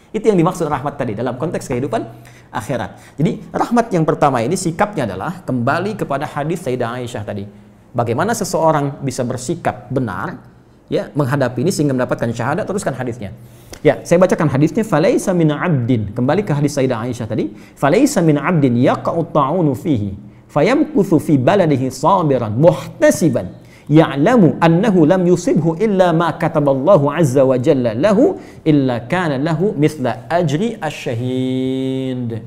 A: Itu yang dimaksud rahmat tadi dalam konteks kehidupan akhirat. Jadi rahmat yang pertama ini sikapnya adalah kembali kepada hadis Sayyidah Aisyah tadi. Bagaimana seseorang bisa bersikap benar ya menghadapi ini sehingga mendapatkan syahadat. Teruskan hadisnya. Ya, saya bacakan hadisnya. Falaisa min 'abdin. Kembali ke hadis Sayyidah Aisyah tadi. Falaisa min 'abdin yaqa'u ta'unu fihi fayamkuthu fi baladihi sabiran muhtasiban ya'lamu annahu lam yusibhu illa ma kataballahu azza wa jalla lahu illa kana lahu mithla ajri asyahid.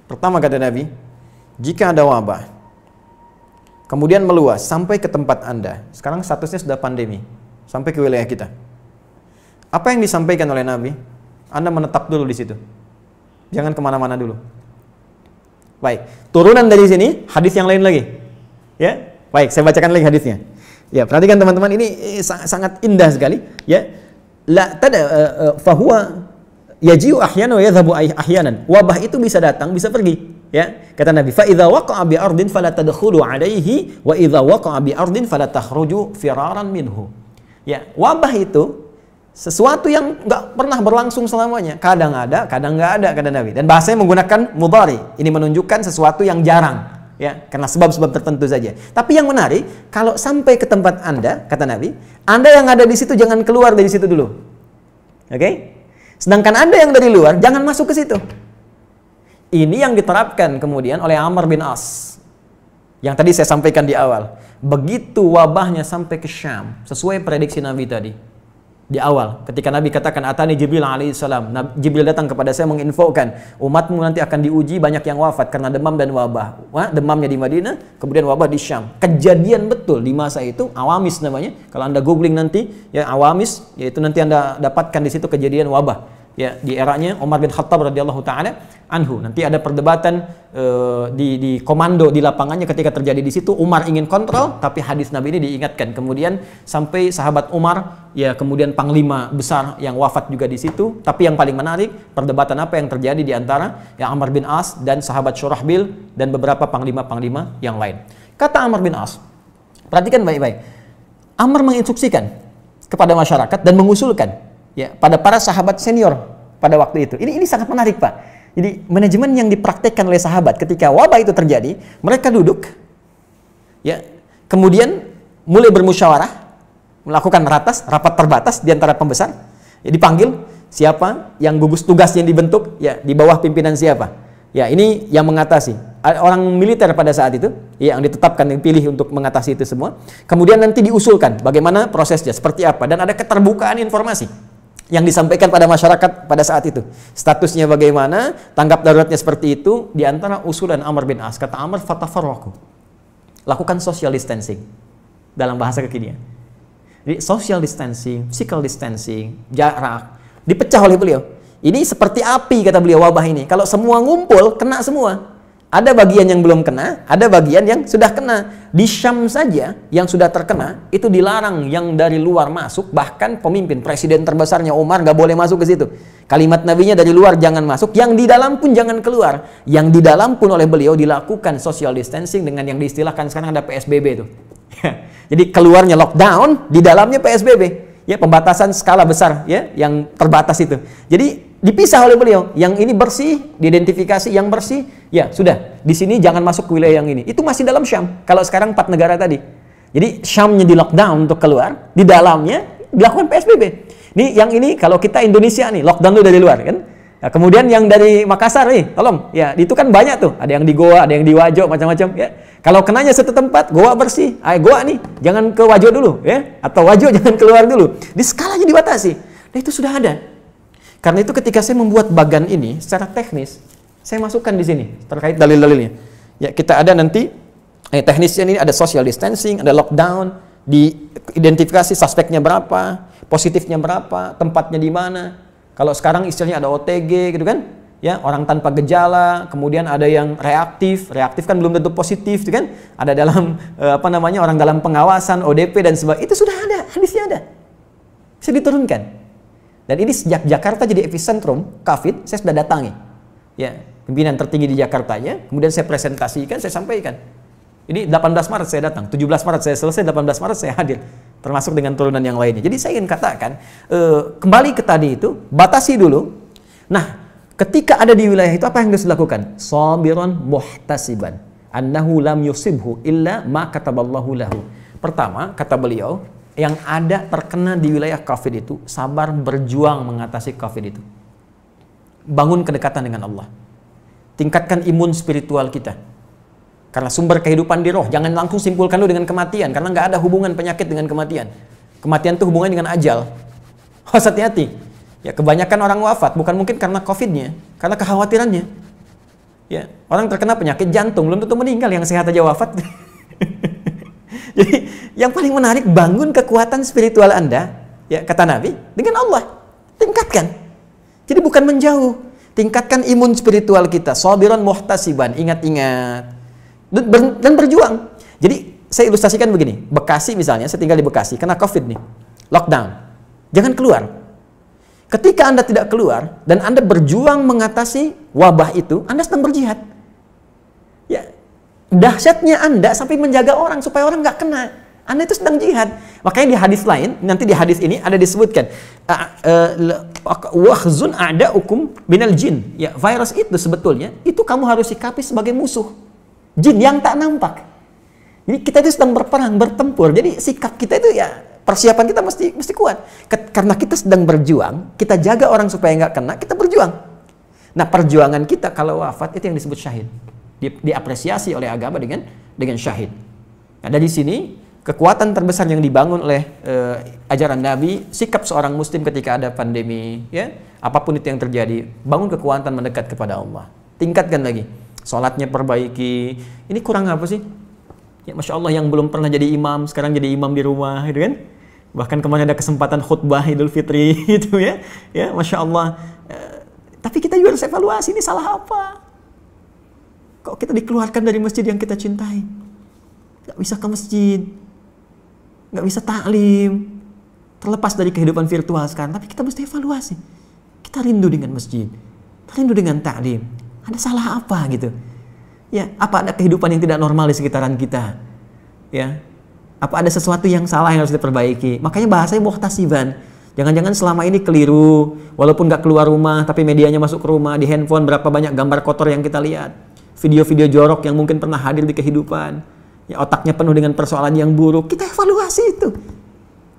A: Pertama kata Nabi, jika ada wabah kemudian meluas sampai ke tempat Anda, sekarang statusnya sudah pandemi, sampai ke wilayah kita, apa yang disampaikan oleh Nabi? Anda menetap dulu di situ, jangan kemana-mana dulu. Baik, turunan dari sini hadis yang lain lagi, ya. Baik, saya bacakan lagi hadisnya. Ya, perhatikan teman-teman, ini sangat indah sekali. Ya, la tada fahuwa yaji'u ahyanan wa yadhhabu ahyanan. Wabah itu bisa datang, bisa pergi. Ya, kata Nabi, fa idza waqa'a bi ardin fala tadkhulu 'alaihi wa idza waqa'a bi ardin fala takhruju firaran minhu. Ya, wabah itu sesuatu yang nggak pernah berlangsung selamanya. Kadang ada, kadang nggak ada, kata Nabi. Dan bahasanya menggunakan mudhari. Ini menunjukkan sesuatu yang jarang. Ya, karena sebab-sebab tertentu saja. Tapi yang menarik, kalau sampai ke tempat Anda, kata Nabi, Anda yang ada di situ jangan keluar dari situ dulu. Oke? Sedangkan Anda yang dari luar jangan masuk ke situ. Ini yang diterapkan kemudian oleh Amr bin As. Yang tadi saya sampaikan di awal. Begitu wabahnya sampai ke Syam, sesuai prediksi Nabi tadi. Di awal, ketika Nabi katakan atani Jibril alaihissalam, Jibril datang kepada saya menginfokan umatmu nanti akan diuji, banyak yang wafat karena demam dan wabah. Demamnya di Madinah, kemudian wabah di Syam. Kejadian betul di masa itu, Awamis namanya. Kalau Anda googling nanti, ya Awamis, yaitu nanti Anda dapatkan di situ kejadian wabah. Ya, di eranya Umar bin Khattab radhiyallahu taala anhu. Nanti ada perdebatan di komando di lapangannya ketika terjadi di situ. Umar ingin kontrol, tapi hadis Nabi ini diingatkan. Kemudian sampai sahabat Umar, ya kemudian panglima besar yang wafat juga di situ. Tapi yang paling menarik, perdebatan apa yang terjadi di antara ya Amr bin As dan sahabat Syurahbil dan beberapa panglima-panglima yang lain. Kata Amr bin As, perhatikan baik-baik. Amr menginstruksikan kepada masyarakat dan mengusulkan ya pada para sahabat senior pada waktu itu. Ini sangat menarik, Pak. Jadi manajemen yang dipraktekkan oleh sahabat ketika wabah itu terjadi, mereka duduk ya, kemudian mulai bermusyawarah, melakukan rapat terbatas di antara pembesar. Ya, dipanggil siapa yang gugus tugas yang dibentuk ya di bawah pimpinan siapa. Ya, ini yang mengatasi. Orang militer pada saat itu ya, yang ditetapkan, dipilih untuk mengatasi itu semua. Kemudian nanti diusulkan bagaimana prosesnya, seperti apa, dan ada keterbukaan informasi yang disampaikan pada masyarakat pada saat itu. Statusnya bagaimana, tanggap daruratnya seperti itu. Di antara usulan Amr bin As, kata Amr, fatafarraqu. Lakukan social distancing dalam bahasa kekinian. Jadi social distancing, physical distancing, jarak, dipecah oleh beliau. Ini seperti api, kata beliau, wabah ini. Kalau semua ngumpul, kena semua. Ada bagian yang belum kena, ada bagian yang sudah kena. Di Syam saja yang sudah terkena, itu dilarang yang dari luar masuk. Bahkan pemimpin, presiden terbesarnya Umar nggak boleh masuk ke situ. Kalimat nabinya dari luar jangan masuk, yang di dalam pun jangan keluar. Yang di dalam pun oleh beliau dilakukan social distancing dengan yang diistilahkan sekarang ada PSBB itu. Jadi keluarnya lockdown, di dalamnya PSBB. Ya, pembatasan skala besar ya, yang terbatas itu. Jadi dipisah oleh beliau, yang ini bersih, diidentifikasi yang bersih, ya sudah, di sini jangan masuk ke wilayah yang ini. Itu masih dalam Syam. Kalau sekarang 4 negara tadi. Jadi Syamnya di lockdown untuk keluar, di dalamnya dilakukan PSBB. Nih yang ini kalau kita Indonesia nih, lockdown dulu dari luar kan. Nah, kemudian yang dari Makassar nih, tolong, ya itu kan banyak tuh, ada yang di Goa, ada yang di Wajo, macam-macam ya. Kalau kenanya satu tempat, Goa bersih, Goa nih, jangan ke Wajo dulu ya, atau Wajo jangan keluar dulu. Di skalanya dibatasi. Nah, itu sudah ada. Karena itu ketika saya membuat bagan ini secara teknis, saya masukkan di sini terkait dalil-dalilnya. Ya, kita ada nanti teknisnya ini ada social distancing, ada lockdown, diidentifikasi suspeknya berapa, positifnya berapa, tempatnya di mana. Kalau sekarang istilahnya ada OTG gitu kan. ya, orang tanpa gejala, kemudian ada yang reaktif kan belum tentu positif, kan? Ada dalam orang dalam pengawasan, ODP dan sebagainya. Itu sudah ada, hadisnya ada. Bisa diturunkan. Dan ini sejak Jakarta jadi epicentrum COVID, saya sudah datangi. Ya, pimpinan tertinggi di Jakartanya, kemudian saya presentasikan, saya sampaikan. Ini 18 Maret saya datang, 17 Maret saya selesai, 18 Maret saya hadir. Termasuk dengan turunan yang lainnya. Jadi saya ingin katakan, kembali ke tadi itu, batasi dulu. Nah, ketika ada di wilayah itu, apa yang harus dilakukan? Sabiran muhtasiban. Annahu lam yusibhu illa ma kataballahu lahu. Pertama, kata beliau, yang ada terkena di wilayah COVID itu, sabar berjuang mengatasi COVID itu. Bangun kedekatan dengan Allah. Tingkatkan imun spiritual kita. Karena sumber kehidupan di roh. Jangan langsung simpulkan lu dengan kematian. Karena nggak ada hubungan penyakit dengan kematian. Kematian itu hubungannya dengan ajal. Hati-hati. Ya, kebanyakan orang wafat bukan mungkin karena COVID-nya, karena kekhawatirannya. Ya, orang terkena penyakit jantung belum tentu meninggal, yang sehat aja wafat. Jadi, yang paling menarik, bangun kekuatan spiritual Anda, ya kata Nabi, dengan Allah. Tingkatkan. Jadi bukan menjauh. Tingkatkan imun spiritual kita. Sabiran muhtasiban. Ingat-ingat. Dan berjuang. Jadi saya ilustrasikan begini. Bekasi misalnya, saya tinggal di Bekasi, kena COVID nih. Lockdown. Jangan keluar. Ketika Anda tidak keluar dan Anda berjuang mengatasi wabah itu, Anda sedang berjihad. Ya, dahsyatnya Anda sampai menjaga orang supaya orang nggak kena. Anda itu sedang jihad. Makanya di hadis lain, nanti di hadis ini ada disebutkan, wahzun a'da'ukum binal jin. Ya, virus itu sebetulnya itu kamu harus sikapi sebagai musuh. Jin yang tak nampak. Jadi kita itu sedang berperang, bertempur. Jadi sikap kita itu ya, persiapan kita mesti kuat. Karena kita sedang berjuang, kita jaga orang supaya nggak kena, kita berjuang. Nah, perjuangan kita kalau wafat itu yang disebut syahid. Diapresiasi oleh agama dengan syahid. Nah, dari sini kekuatan terbesar yang dibangun oleh ajaran Nabi, sikap seorang muslim ketika ada pandemi, ya, apapun itu yang terjadi, bangun kekuatan mendekat kepada Allah. Tingkatkan lagi. Sholatnya perbaiki. Ini kurang apa sih? Ya, Masya Allah, yang belum pernah jadi imam, sekarang jadi imam di rumah, gitu kan? Bahkan kemarin ada kesempatan khutbah Idul Fitri, gitu ya. Ya, Masya Allah. Tapi kita juga harus evaluasi, ini salah apa? Kok kita dikeluarkan dari masjid yang kita cintai? Gak bisa ke masjid. Gak bisa taklim. Terlepas dari kehidupan virtual sekarang, tapi kita mesti evaluasi. Kita rindu dengan masjid. Kita rindu dengan taklim. Ada salah apa gitu? Ya, apa ada kehidupan yang tidak normal di sekitaran kita? Ya, apa ada sesuatu yang salah yang harus diperbaiki? Makanya bahasanya muhtasiban. Jangan-jangan selama ini keliru, walaupun nggak keluar rumah, tapi medianya masuk ke rumah, di handphone berapa banyak gambar kotor yang kita lihat, video-video jorok yang mungkin pernah hadir di kehidupan. Ya, otaknya penuh dengan persoalan yang buruk. Kita evaluasi itu.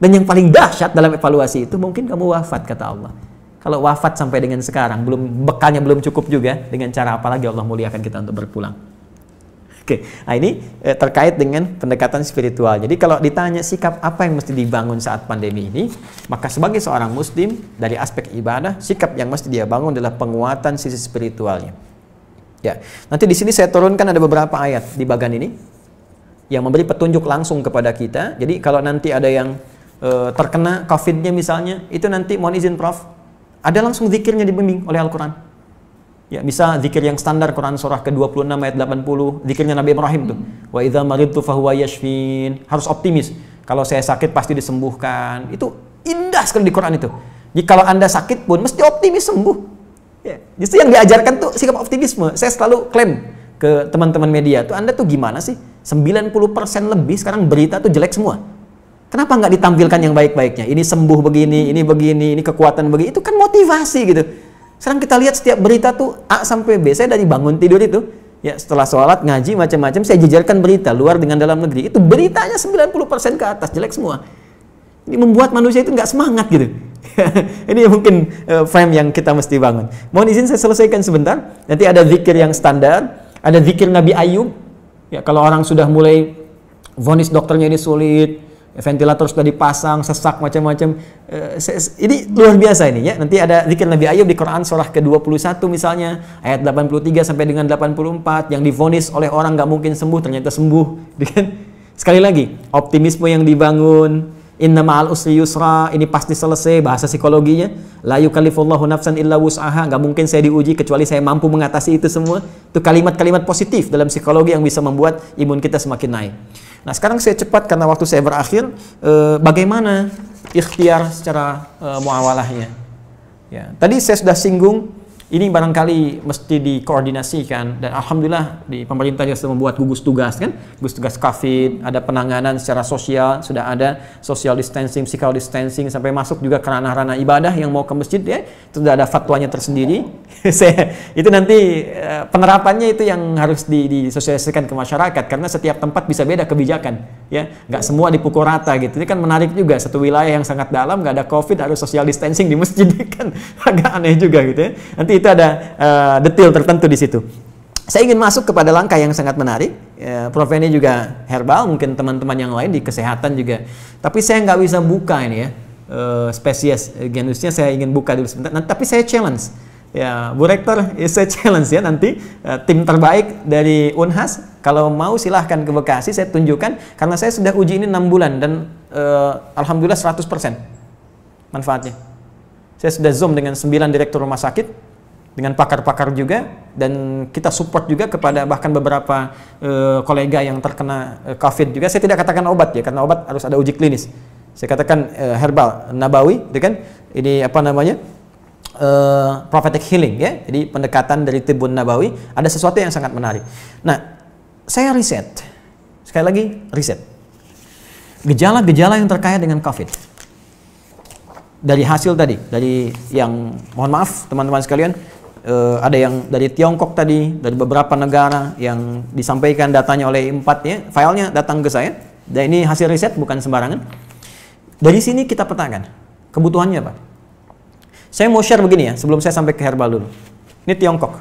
A: Dan yang paling dahsyat dalam evaluasi itu, mungkin kamu wafat, kata Allah. Kalau wafat sampai dengan sekarang, bekalnya belum cukup juga, dengan cara apa lagi Allah muliakan kita untuk berpulang. Oke, nah ini terkait dengan pendekatan spiritual. Jadi kalau ditanya sikap apa yang mesti dibangun saat pandemi ini, maka sebagai seorang muslim, dari aspek ibadah, sikap yang mesti dia bangun adalah penguatan sisi spiritualnya. Ya, nanti di sini saya turunkan ada beberapa ayat di bagian ini, yang memberi petunjuk langsung kepada kita. Jadi kalau nanti ada yang terkena COVID-nya misalnya, itu nanti mohon izin Prof, ada langsung zikirnya dibimbing oleh Al-Quran. Ya, bisa zikir yang standar Quran surah ke-26 ayat 80, zikirnya Nabi Ibrahim tuh. Wa idza maridtu fahuwa yashfin. Harus optimis. Kalau saya sakit pasti disembuhkan. Itu indah sekali di Quran itu. Jadi kalau Anda sakit pun mesti optimis sembuh. Ya, justru yang diajarkan tuh sikap optimisme. Saya selalu klaim ke teman-teman media tuh, Anda tuh gimana sih? 90% lebih sekarang berita tuh jelek semua. Kenapa nggak ditampilkan yang baik-baiknya? Ini sembuh begini, ini kekuatan begini. Itu kan motivasi gitu. Sekarang kita lihat setiap berita tuh A sampai B. Saya dari bangun tidur itu, ya setelah sholat, ngaji, macam-macam, saya jejerkan berita luar dengan dalam negeri. Itu beritanya 90% ke atas, jelek semua. Ini membuat manusia itu nggak semangat gitu. Ini mungkin frame yang kita mesti bangun. Mohon izin saya selesaikan sebentar. Nanti ada zikir yang standar, ada zikir Nabi Ayub. Ya, kalau orang sudah mulai vonis dokternya ini sulit, ventilator sudah dipasang, sesak macam-macam. Ini luar biasa ini ya. Nanti ada zikir Nabi Ayub di Quran surah ke-21 misalnya, ayat 83 sampai dengan 84, yang divonis oleh orang nggak mungkin sembuh, ternyata sembuh. Sekali lagi, optimisme yang dibangun, Inna ma'al usri yusra, ini pasti selesai, bahasa psikologinya. La yukallifullahu nafsan illa wus'aha, nggak mungkin saya diuji kecuali saya mampu mengatasi itu semua. Itu kalimat-kalimat positif dalam psikologi yang bisa membuat imun kita semakin naik. Nah sekarang saya cepat karena waktu saya berakhir, bagaimana ikhtiar secara muawalahnya. Ya, tadi saya sudah singgung, ini barangkali mesti dikoordinasikan, dan alhamdulillah di pemerintah juga sudah membuat gugus tugas kan, gugus tugas COVID, ada penanganan secara sosial, sudah ada social distancing, physical distancing, sampai masuk juga ke ranah-ranah ibadah yang mau ke masjid ya, itu sudah ada fatwanya tersendiri. Itu nanti penerapannya itu yang harus disosialisasikan ke masyarakat, karena setiap tempat bisa beda kebijakan ya, nggak semua dipukul rata gitu. Ini kan menarik juga, satu wilayah yang sangat dalam nggak ada COVID harus social distancing di masjid kan agak aneh juga gitu ya. Nanti itu ada detail tertentu di situ. Saya ingin masuk kepada langkah yang sangat menarik. Prof ini juga herbal, mungkin teman-teman yang lain di kesehatan juga. Tapi saya nggak bisa buka ini ya, spesies genusnya saya ingin buka dulu sebentar. Nah, tapi saya challenge. Ya, Bu Rektor, saya challenge ya nanti tim terbaik dari Unhas kalau mau silahkan ke Bekasi, saya tunjukkan karena saya sudah uji ini 6 bulan dan alhamdulillah 100% manfaatnya. Saya sudah zoom dengan 9 direktur rumah sakit, dengan pakar-pakar juga, dan kita support juga kepada bahkan beberapa kolega yang terkena COVID juga. Saya tidak katakan obat ya, karena obat harus ada uji klinis. Saya katakan herbal nabawi, itu kan ini apa namanya, prophetic healing ya. Jadi pendekatan dari Tibbun Nabawi, ada sesuatu yang sangat menarik. Nah, saya riset, sekali lagi riset gejala-gejala yang terkait dengan COVID. Dari hasil tadi, dari yang mohon maaf teman-teman sekalian, ada yang dari Tiongkok tadi, dari beberapa negara yang disampaikan datanya oleh I4 ya, filenya datang ke saya, dan ini hasil riset bukan sembarangan. Dari sini kita petakan kebutuhannya apa. Saya mau share begini ya, sebelum saya sampai ke herbal dulu. Ini Tiongkok.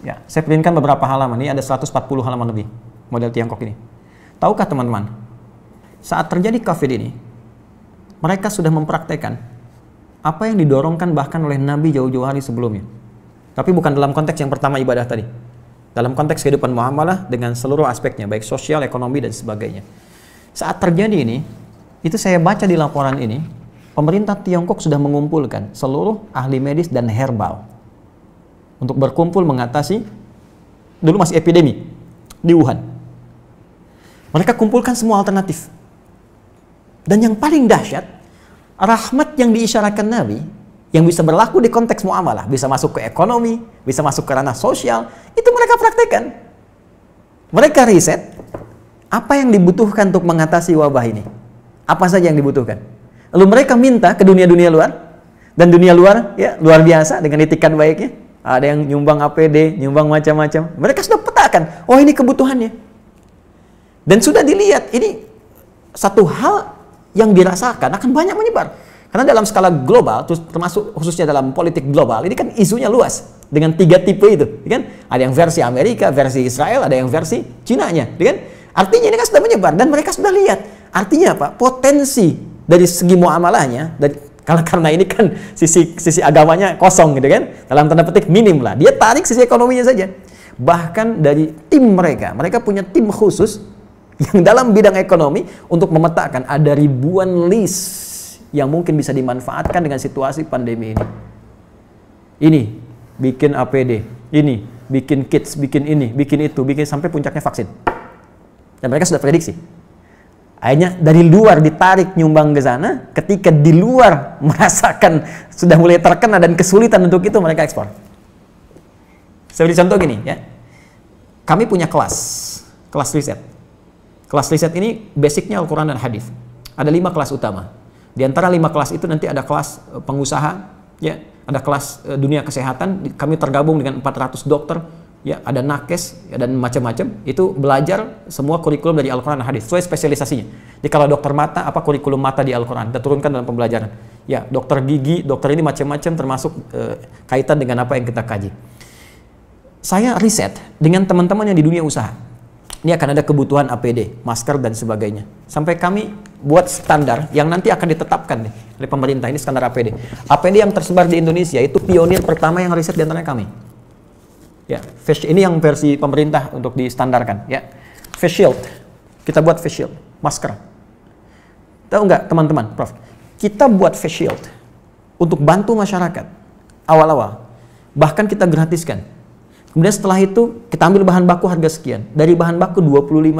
A: Ya, saya printkan beberapa halaman, ini ada 140 halaman lebih model Tiongkok ini. Tahukah teman-teman, saat terjadi COVID ini, mereka sudah mempraktekkan apa yang didorongkan bahkan oleh Nabi jauh-jauh hari sebelumnya. Tapi bukan dalam konteks yang pertama ibadah tadi. Dalam konteks kehidupan muamalah dengan seluruh aspeknya, baik sosial, ekonomi, dan sebagainya. Saat terjadi ini, itu saya baca di laporan ini, pemerintah Tiongkok sudah mengumpulkan seluruh ahli medis dan herbal untuk berkumpul mengatasi, dulu masih epidemi di Wuhan. Mereka kumpulkan semua alternatif. Dan yang paling dahsyat, rahmat yang diisyaratkan Nabi, yang bisa berlaku di konteks muamalah, bisa masuk ke ekonomi, bisa masuk ke ranah sosial, itu mereka praktekkan. Mereka riset, apa yang dibutuhkan untuk mengatasi wabah ini? Apa saja yang dibutuhkan? Lalu mereka minta ke dunia-dunia luar, dan dunia luar ya luar biasa dengan itikat baiknya. Ada yang nyumbang APD, nyumbang macam-macam. Mereka sudah petakan, oh ini kebutuhannya. Dan sudah dilihat, ini satu hal yang dirasakan akan banyak menyebar. Karena dalam skala global, termasuk khususnya dalam politik global, ini kan isunya luas dengan 3 tipe itu, kan? Ada yang versi Amerika, versi Israel, ada yang versi Cina-nya, kan? Artinya ini kan sudah menyebar dan mereka sudah lihat. Artinya apa? Potensi dari segi muamalahnya, karena ini kan sisi agamanya kosong gitu kan, dalam tanda petik minim lah. Dia tarik sisi ekonominya saja. Bahkan dari tim mereka punya tim khusus yang dalam bidang ekonomi untuk memetakan ada ribuan list yang mungkin bisa dimanfaatkan dengan situasi pandemi ini. Ini bikin APD, ini bikin kits, bikin ini, bikin itu, bikin sampai puncaknya vaksin. Dan mereka sudah prediksi. Akhirnya dari luar ditarik nyumbang ke sana, ketika di luar merasakan sudah mulai terkena dan kesulitan untuk itu, mereka ekspor. Saya beri contoh gini ya. Kami punya kelas riset. Kelas riset ini basicnya Al-Quran dan Hadis. Ada 5 kelas utama. Di antara 5 kelas itu nanti ada kelas pengusaha, ya, ada kelas dunia kesehatan. Kami tergabung dengan 400 dokter, ya, ada nakes, ya, dan macam-macam. Itu belajar semua kurikulum dari Al-Quran dan Hadis sesuai spesialisasinya. Jadi kalau dokter mata, apa kurikulum mata di Al-Quran? Kita turunkan dalam pembelajaran. Ya, dokter gigi, dokter ini macam-macam termasuk kaitan dengan apa yang kita kaji. Saya riset dengan teman-teman yang di dunia usaha. Ini akan ada kebutuhan APD, masker, dan sebagainya. Sampai kami buat standar yang nanti akan ditetapkan nih oleh pemerintah. Ini standar APD. APD yang tersebar di Indonesia itu pionir pertama yang riset di antara kami. Ya, ini yang versi pemerintah untuk distandarkan. Ya, face shield, kita buat face shield, masker. Tahu nggak teman-teman, Prof? Kita buat face shield untuk bantu masyarakat awal-awal. Bahkan kita gratiskan. Kemudian setelah itu kita ambil bahan baku harga sekian. Dari bahan baku 25.000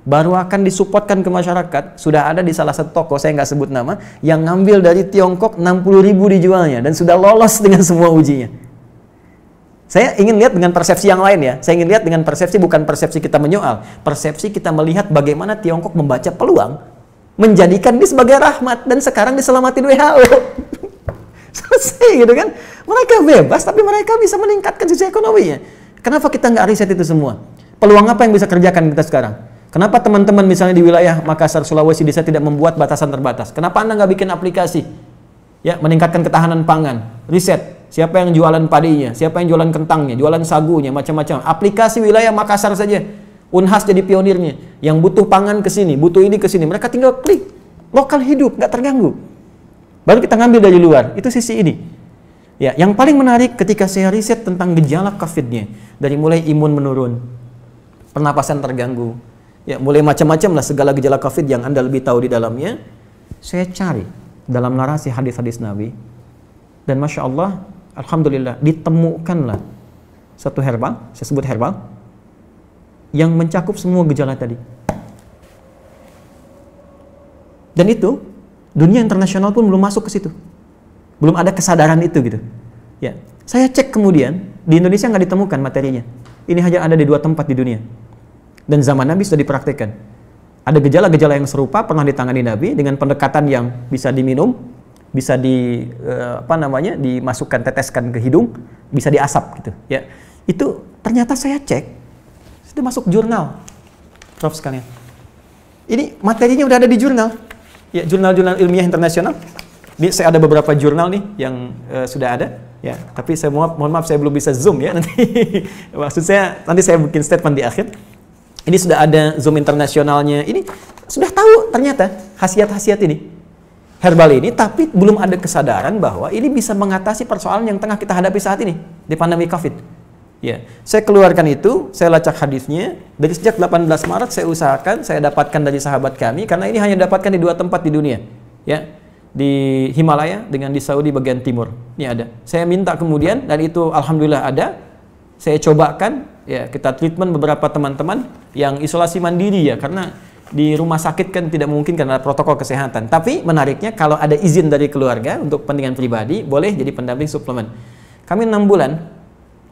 A: baru akan disupportkan ke masyarakat. Sudah ada di salah satu toko, saya nggak sebut nama, yang ngambil dari Tiongkok 60.000 dijualnya dan sudah lolos dengan semua ujinya. Saya ingin lihat dengan persepsi yang lain ya. Saya ingin lihat dengan persepsi, bukan persepsi kita menyoal. Persepsi kita melihat bagaimana Tiongkok membaca peluang, menjadikan ini sebagai rahmat, dan sekarang diselamatin WHO. Selesai gitu kan. Mereka bebas, tapi mereka bisa meningkatkan sisi ekonominya. Kenapa kita nggak riset itu semua? Peluang apa yang bisa kerjakan kita sekarang? Kenapa teman-teman misalnya di wilayah Makassar, Sulawesi, desa tidak membuat batasan terbatas? Kenapa Anda nggak bikin aplikasi? Ya, meningkatkan ketahanan pangan, riset. Siapa yang jualan padinya, siapa yang jualan kentangnya, jualan sagunya, macam-macam. Aplikasi wilayah Makassar saja. Unhas jadi pionirnya. Yang butuh pangan ke sini, butuh ini ke sini. Mereka tinggal klik. Lokal hidup, nggak terganggu. Baru kita ngambil dari luar. Itu sisi ini. Ya, yang paling menarik ketika saya riset tentang gejala COVID-nya, dari mulai imun menurun, pernapasan terganggu, ya mulai macam-macam lah segala gejala COVID yang Anda lebih tahu di dalamnya. Saya cari dalam narasi hadis-hadis Nabi, dan Masya Allah, Alhamdulillah, ditemukanlah satu herbal, saya sebut herbal, yang mencakup semua gejala tadi. Dan itu, dunia internasional pun belum masuk ke situ. Belum ada kesadaran itu gitu. Ya, saya cek kemudian, di Indonesia nggak ditemukan materinya. Ini hanya ada di 2 tempat di dunia. Dan zaman Nabi sudah dipraktikkan. Ada gejala-gejala yang serupa pernah ditangani Nabi dengan pendekatan yang bisa diminum, bisa dimasukkan, teteskan ke hidung, bisa diasap gitu. Ya, itu ternyata saya cek sudah masuk jurnal, Prof sekalian. Ini materinya udah ada di jurnal, ya jurnal-jurnal ilmiah internasional. Ini saya ada beberapa jurnal nih yang sudah ada, ya. Tapi saya mohon maaf saya belum bisa zoom ya nanti. Maksud saya nanti saya bikin statement di akhir. Ini sudah ada zoom internasionalnya. Ini sudah tahu ternyata khasiat-khasiat ini. Herbal ini, tapi belum ada kesadaran bahwa ini bisa mengatasi persoalan yang tengah kita hadapi saat ini di pandemi COVID. Ya, saya keluarkan itu, saya lacak hadisnya dari sejak 18 Maret saya usahakan, saya dapatkan dari sahabat kami karena ini hanya dapatkan di 2 tempat di dunia. Ya, di Himalaya dengan di Saudi bagian timur. Ini ada. Saya minta kemudian dan itu alhamdulillah ada. Saya cobakan, ya kita treatment beberapa teman-teman yang isolasi mandiri ya karena di rumah sakit kan tidak mungkin karena protokol kesehatan. Tapi menariknya kalau ada izin dari keluarga untuk kepentingan pribadi, boleh jadi pendamping suplemen. Kami 6 bulan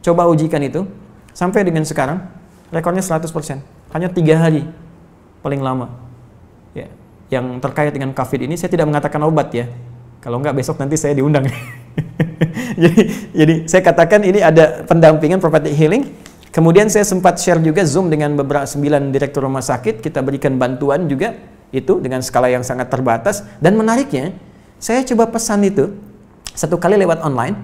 A: coba ujikan itu, sampai dengan sekarang rekornya 100%. Hanya 3 hari paling lama. Ya, yang terkait dengan COVID ini saya tidak mengatakan obat ya. Kalau enggak besok nanti saya diundang. jadi saya katakan ini ada pendampingan prophetic healing. Kemudian saya sempat share juga Zoom dengan beberapa 9 direktur rumah sakit, kita berikan bantuan juga itu dengan skala yang sangat terbatas. Dan menariknya, saya coba pesan itu 1 kali lewat online,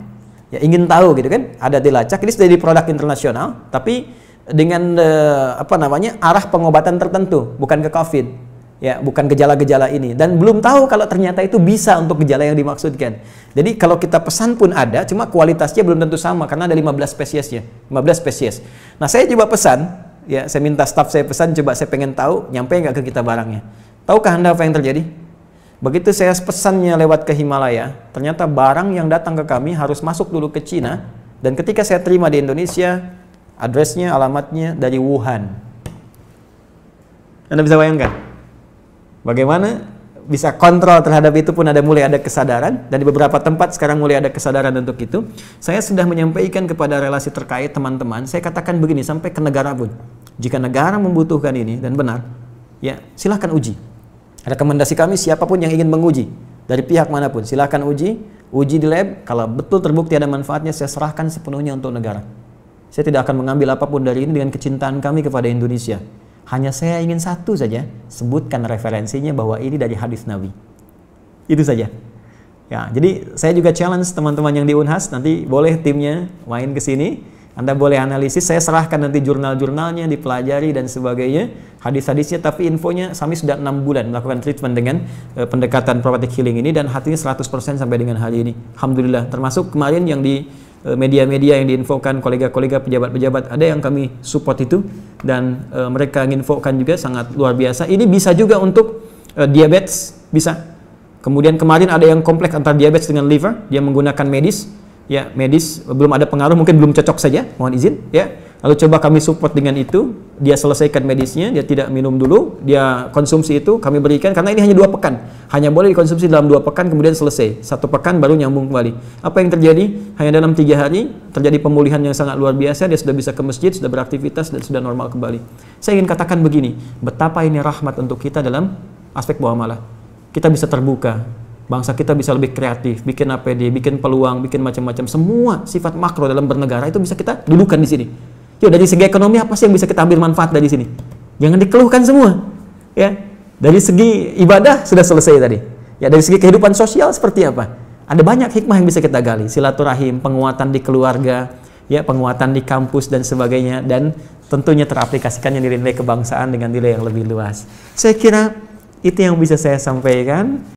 A: ya ingin tahu gitu kan, ada dilacak, ini sudah di produk internasional, tapi dengan arah pengobatan tertentu, bukan ke COVID, ya bukan gejala-gejala ini, dan belum tahu kalau ternyata itu bisa untuk gejala yang dimaksudkan. Jadi kalau kita pesan pun ada, cuma kualitasnya belum tentu sama karena ada 15 spesiesnya, 15 spesies. Nah saya coba pesan, ya saya minta staff saya pesan, coba saya pengen tahu nyampe nggak ke kita barangnya. Tahukah Anda apa yang terjadi? Begitu saya pesannya lewat ke Himalaya, ternyata barang yang datang ke kami harus masuk dulu ke Cina, dan ketika saya terima di Indonesia, addressnya, alamatnya dari Wuhan. Anda bisa bayangkan bagaimana bisa kontrol terhadap itu pun mulai ada kesadaran, dan di beberapa tempat sekarang mulai ada kesadaran untuk itu. Saya sudah menyampaikan kepada relasi terkait teman-teman, saya katakan begini sampai ke negara pun. Jika negara membutuhkan ini dan benar, ya silahkan uji. Rekomendasi kami siapapun yang ingin menguji dari pihak manapun, silahkan uji di lab. Kalau betul terbukti ada manfaatnya, saya serahkan sepenuhnya untuk negara. Saya tidak akan mengambil apapun dari ini dengan kecintaan kami kepada Indonesia. Hanya saya ingin satu saja, sebutkan referensinya bahwa ini dari hadis Nabi. Itu saja. Ya, jadi saya juga challenge teman-teman yang di Unhas, nanti boleh timnya main ke sini. Anda boleh analisis, saya serahkan nanti jurnal-jurnalnya, dipelajari dan sebagainya, hadis-hadisnya, tapi infonya kami sudah 6 bulan melakukan treatment dengan pendekatan prophetic healing ini, dan hatinya 100% sampai dengan hari ini. Alhamdulillah, termasuk kemarin yang di media-media yang diinfokan kolega-kolega pejabat-pejabat, ada yang kami support itu, dan mereka menginfokan juga sangat luar biasa. Ini bisa juga untuk diabetes bisa. Kemudian kemarin ada yang kompleks antara diabetes dengan liver, dia menggunakan medis, ya medis belum ada pengaruh, mungkin belum cocok saja, mohon izin, ya. Lalu coba kami support dengan itu, dia selesaikan medisnya, dia tidak minum dulu, dia konsumsi itu, kami berikan, karena ini hanya 2 pekan, hanya boleh dikonsumsi dalam 2 pekan, kemudian selesai, 1 pekan baru nyambung kembali. Apa yang terjadi? Hanya dalam 3 hari, terjadi pemulihan yang sangat luar biasa, dia sudah bisa ke masjid, sudah beraktivitas, dan sudah normal kembali. Saya ingin katakan begini, betapa ini rahmat untuk kita dalam aspek muamalah. Kita bisa terbuka, bangsa kita bisa lebih kreatif, bikin APD, bikin peluang, bikin macam-macam, semua sifat makro dalam bernegara itu bisa kita dudukan di sini. Yuk, dari segi ekonomi apa sih yang bisa kita ambil manfaat dari sini? Jangan dikeluhkan semua. Ya, dari segi ibadah sudah selesai tadi. Ya, dari segi kehidupan sosial seperti apa? Ada banyak hikmah yang bisa kita gali. Silaturahim, penguatan di keluarga, ya, penguatan di kampus dan sebagainya, dan tentunya teraplikasikannya nilai-nilai kebangsaan dengan nilai yang lebih luas. Saya kira itu yang bisa saya sampaikan.